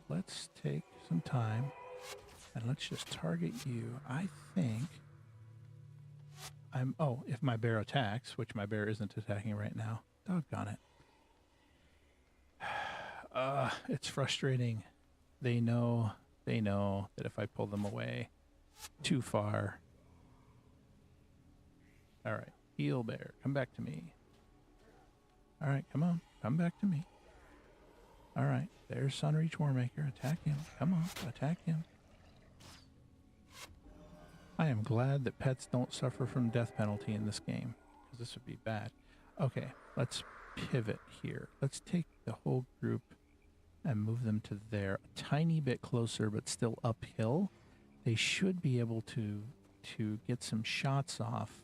Speaker 2: Let's take some time and let's just target you. I think oh, if my bear attacks, which my bear isn't attacking right now. Doggone it. It's frustrating. They know that if I pull them away too far. All right, heal bear, come back to me. All right, come on, come back to me. All right, there's Sunreach Warmaker. Attack him. Come on, attack him. I am glad that pets don't suffer from death penalty in this game, because this would be bad. Okay, let's pivot here. Let's take the whole group and move them to there, a tiny bit closer, but still uphill. They should be able to get some shots off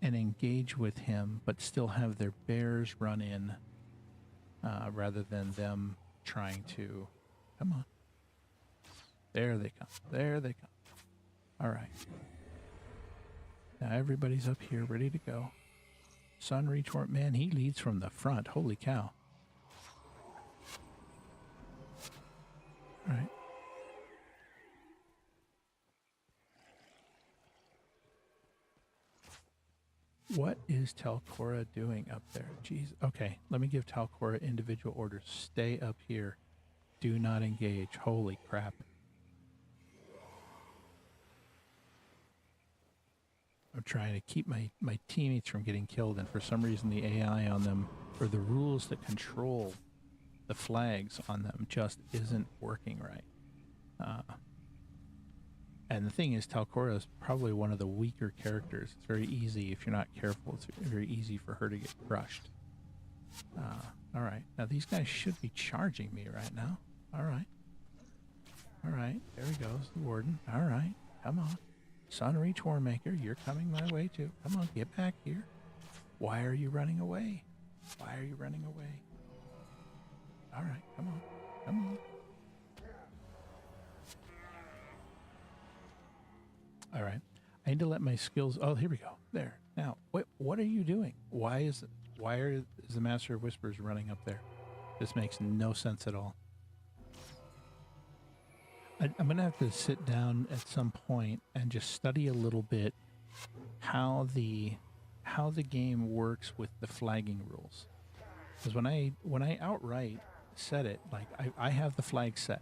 Speaker 2: and engage with him, but still have their bears run in rather than them trying to. Come on. There they come. There they come. All right. Now everybody's up here ready to go. Sun Retort, man, he leads from the front. Holy cow. All right. What is Talcora doing up there? Jeez. Okay, let me give Talcora individual orders. Stay up here. Do not engage. Holy crap. I'm trying to keep my teammates from getting killed, and for some reason the AI on them, or the rules that control the flags on them, just isn't working right. And the thing is, Talcora is probably one of the weaker characters. It's very easy, if you're not careful, it's very easy for her to get crushed. All right, now these guys should be charging me right now. All right. All right, there he goes, the warden. All right, come on. Sunreach Warmaker, you're coming my way too. Come on, get back here. Why are you running away? Why are you running away? All right, come on. Come on. All right. I need to let my skills... Oh, here we go. There. Now, what are you doing? Why is the Master of Whispers running up there? This makes no sense at all. I'm going to have to sit down at some point and just study a little bit how the game works with the flagging rules. Because when I outright set it, like I have the flag set.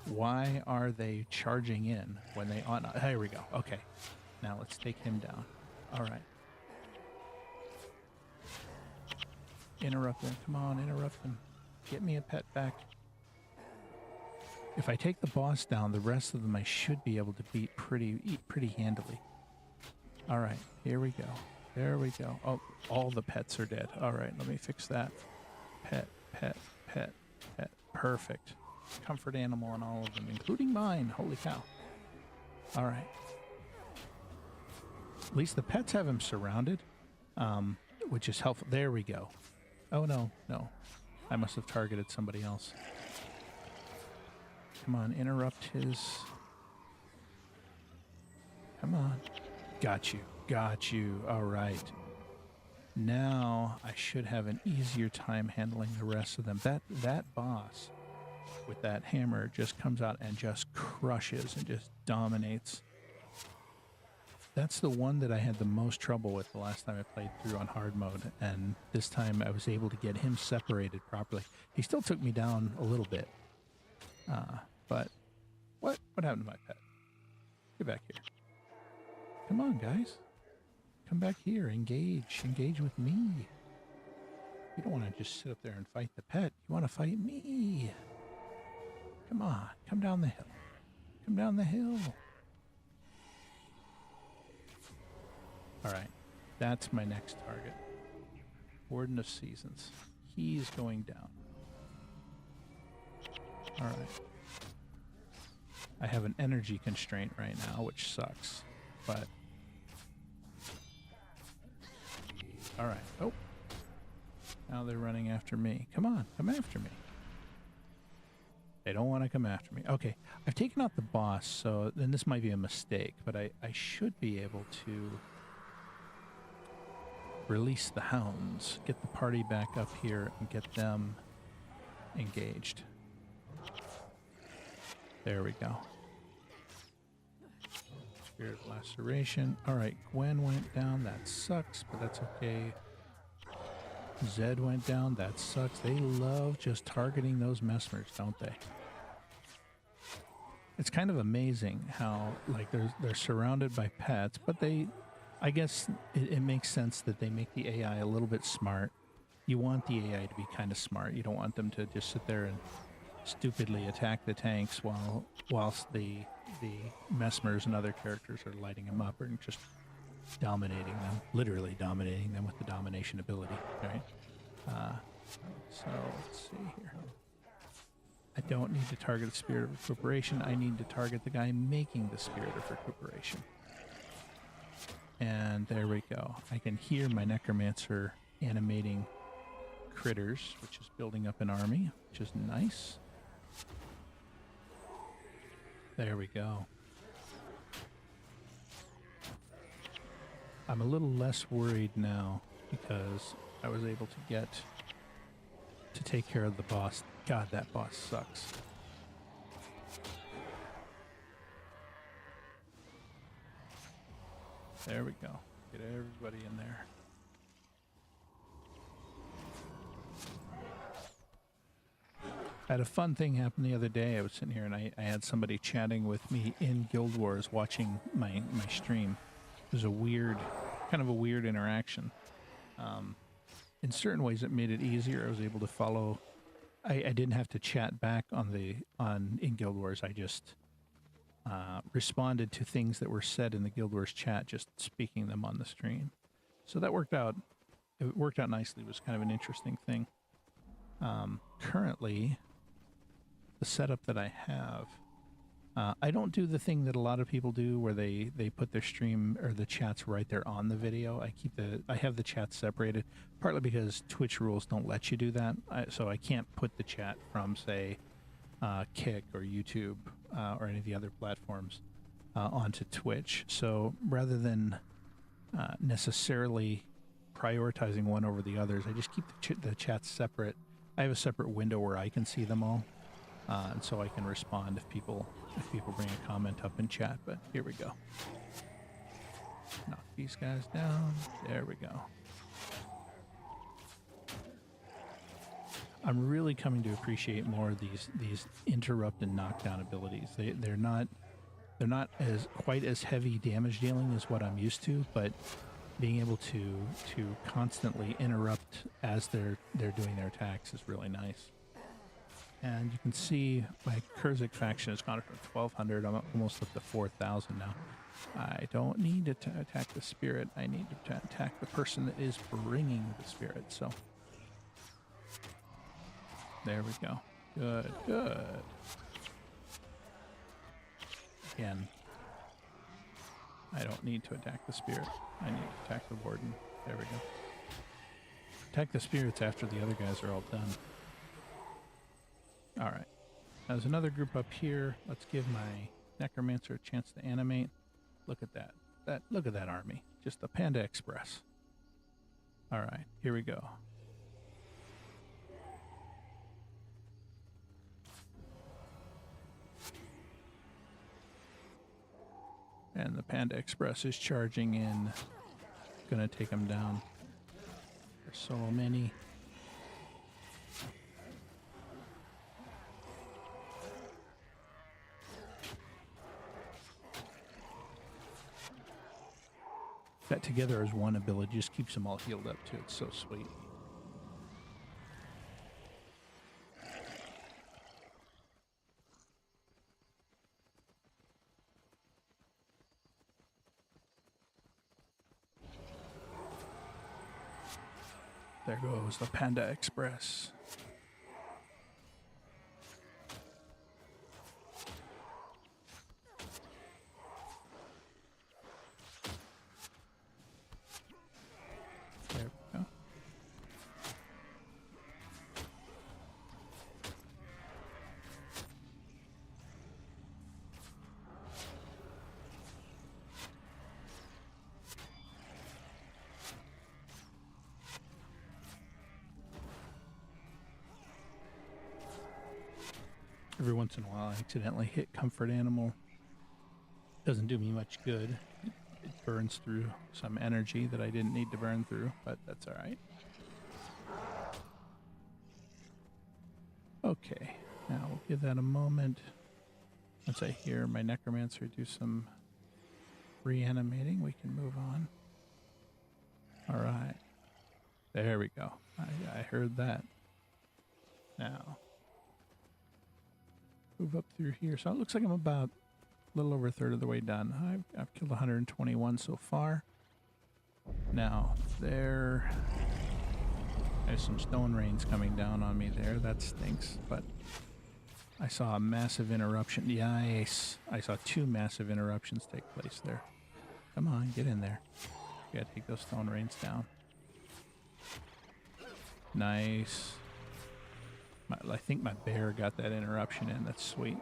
Speaker 2: Why are they charging in when they ought not? Here we go. Okay. Now let's take him down. All right. Interrupt him. Come on, interrupt him. Get me a pet back. If I take the boss down, the rest of them I should be able to beat pretty handily. All right, here we go. There we go. Oh, all the pets are dead. All right, let me fix that. Pet, pet, pet, pet. Perfect. Comfort animal on all of them, including mine. Holy cow. All right. At least the pets have him surrounded, which is helpful. There we go. Oh, no. I must have targeted somebody else. Come on, interrupt his... Come on. Got you. All right. Now I should have an easier time handling the rest of them. That boss with that hammer just comes out and just crushes and just dominates. That's the one that I had the most trouble with the last time I played through on hard mode, and this time I was able to get him separated properly. He still took me down a little bit. But what happened to my pet? Get back here. Come on, guys. Come back here. Engage with me. You don't want to just sit up there and fight the pet. You want to fight me. Come on. Come down the hill. Come down the hill. All right. That's my next target. Warden of Seasons. He's going down. All right. I have an energy constraint right now, which sucks, but... All right. Oh. Now they're running after me. Come on, come after me. They don't want to come after me. Okay, I've taken out the boss, so then this might be a mistake, but I should be able to release the hounds, get the party back up here, and get them engaged. There we go. Spirit Laceration. All right, Gwen went down. That sucks, but that's okay. Zed went down. That sucks. They love just targeting those Messmers, don't they? It's kind of amazing how, like, they're surrounded by pets, but I guess it makes sense that they make the AI a little bit smart. You want the AI to be kind of smart. You don't want them to just sit there and stupidly attack the tanks whilst the Messmers and other characters are lighting them up and just dominating them, literally dominating them with the domination ability, right? So let's see here. I don't need to target the Spirit of Recuperation. I need to target the guy making the Spirit of Recuperation. And there we go. I can hear my necromancer animating critters, which is building up an army, which is nice. There we go. I'm a little less worried now because I was able to take care of the boss. God, that boss sucks. There we go. Get everybody in there. I had a fun thing happen the other day. I was sitting here and I had somebody chatting with me in Guild Wars watching my stream. It was kind of a weird interaction. In certain ways it made it easier. I was able to follow. I didn't have to chat back in Guild Wars. I just responded to things that were said in the Guild Wars chat, just speaking them on the stream. So that worked out. It worked out nicely. It was kind of an interesting thing. Currently, the setup that I have, I don't do the thing that a lot of people do where they put their stream or the chats right there on the video. I have the chats separated, partly because Twitch rules don't let you do that. So I can't put the chat from, say, Kick or YouTube or any of the other platforms onto Twitch. So rather than necessarily prioritizing one over the others, I just keep the chats separate. I have a separate window where I can see them all, and so I can respond if people bring a comment up in chat. But here we go. Knock these guys down. There we go. I'm really coming to appreciate more of these interrupt and knockdown abilities. They're not as quite as heavy damage dealing as what I'm used to, but being able to constantly interrupt as they're doing their attacks is really nice. And you can see my Kurzik faction has gone from 1,200. I'm almost up to 4,000 now. I don't need to attack the spirit. I need to attack the person that is bringing the spirit. So there we go. Good, good. Again, I don't need to attack the spirit. I need to attack the warden. There we go. Attack the spirits after the other guys are all done. Alright. There's another group up here. Let's give my necromancer a chance to animate. Look at that. Look at that army. Just the Panda Express. Alright, here we go. And the Panda Express is charging in. Gonna take them down. There's so many. That together as one ability just keeps them all healed up too. It's so sweet. There goes the Panda Express. There we go. Every once in a while, I accidentally hit comfort animal. Doesn't do me much good. It burns through some energy that I didn't need to burn through, but that's all right. Okay, now we'll give that a moment. Once I hear my necromancer do some reanimating, we can move on. All right, there we go. I heard that. Now, move up through here. So it looks like I'm about a little over a third of the way done. I've killed 121 so far. Now, there's some stone rains coming down on me there. That stinks, but I saw a massive interruption. Yes, I saw two massive interruptions take place there. Come on, get in there. You gotta take those stone rains down. Nice. I think my bear got that interruption in. That's sweet.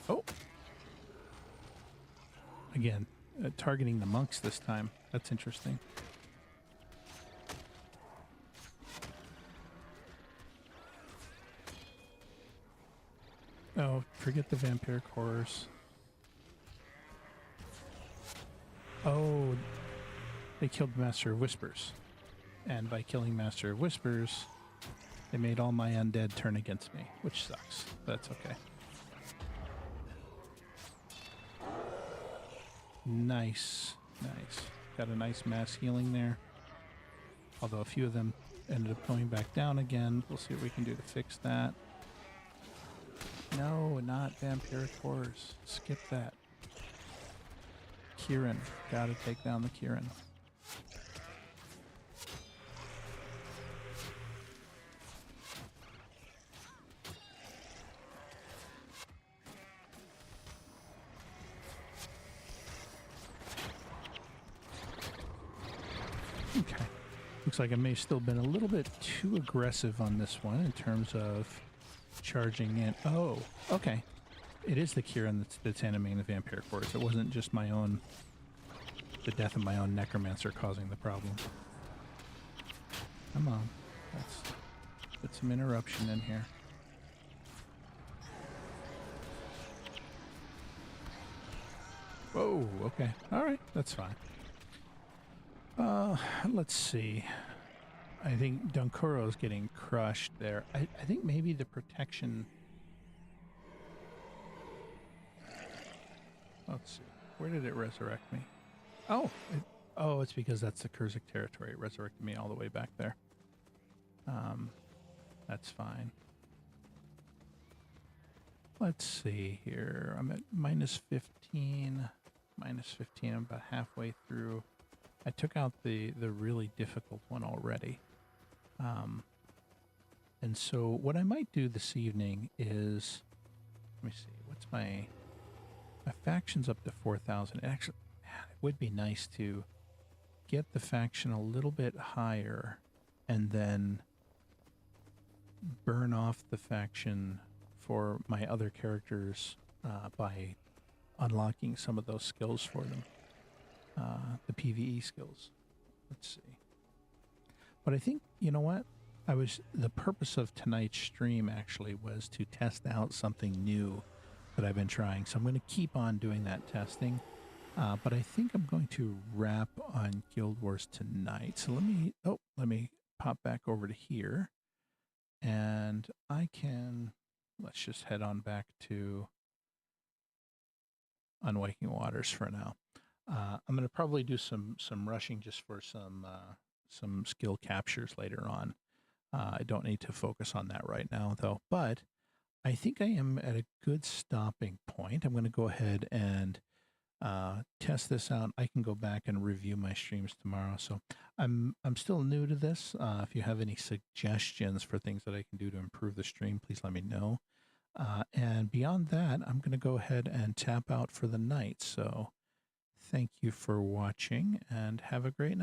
Speaker 2: Oh. Again, targeting the monks this time. That's interesting. Oh, forget the vampiric horrors. Oh, they killed Master of Whispers. And by killing Master of Whispers, they made all my undead turn against me, which sucks. But that's okay. Nice. Nice. Got a nice mass healing there. Although a few of them ended up going back down again. We'll see what we can do to fix that. No, not vampiric horrors. Skip that. Kieran. Gotta take down the Kieran. Okay. Looks like I may have still been a little bit too aggressive on this one in terms of charging in. Oh, okay. It is the Kieran that's animating the vampiric horrors. It wasn't just my own, the death of my own necromancer causing the problem. Come on. Let's put some interruption in here. Whoa, okay. All right, that's fine. Let's see. I think Dunkoro's getting crushed there. I think maybe the protection... Let's see. Where did it resurrect me? Oh! It's because that's the Kurzik territory. It resurrected me all the way back there. That's fine. Let's see here. I'm at minus 15. Minus 15. I'm about halfway through. I took out the really difficult one already. And so what I might do this evening is, let me see, what's my faction's up to 4,000. Actually, it would be nice to get the faction a little bit higher and then burn off the faction for my other characters by unlocking some of those skills for them. The PvE skills. Let's see. But I think, you know what? The purpose of tonight's stream actually was to test out something new that I've been trying. So I'm going to keep on doing that testing. But I think I'm going to wrap on Guild Wars tonight. So let me pop back over to here. And let's just head on back to Unwaking Waters for now. I'm going to probably do some rushing just for some skill captures later on. I don't need to focus on that right now, though. But I think I am at a good stopping point. I'm going to go ahead and test this out. I can go back and review my streams tomorrow. So I'm still new to this. If you have any suggestions for things that I can do to improve the stream, please let me know. And beyond that, I'm going to go ahead and tap out for the night. So thank you for watching and have a great night.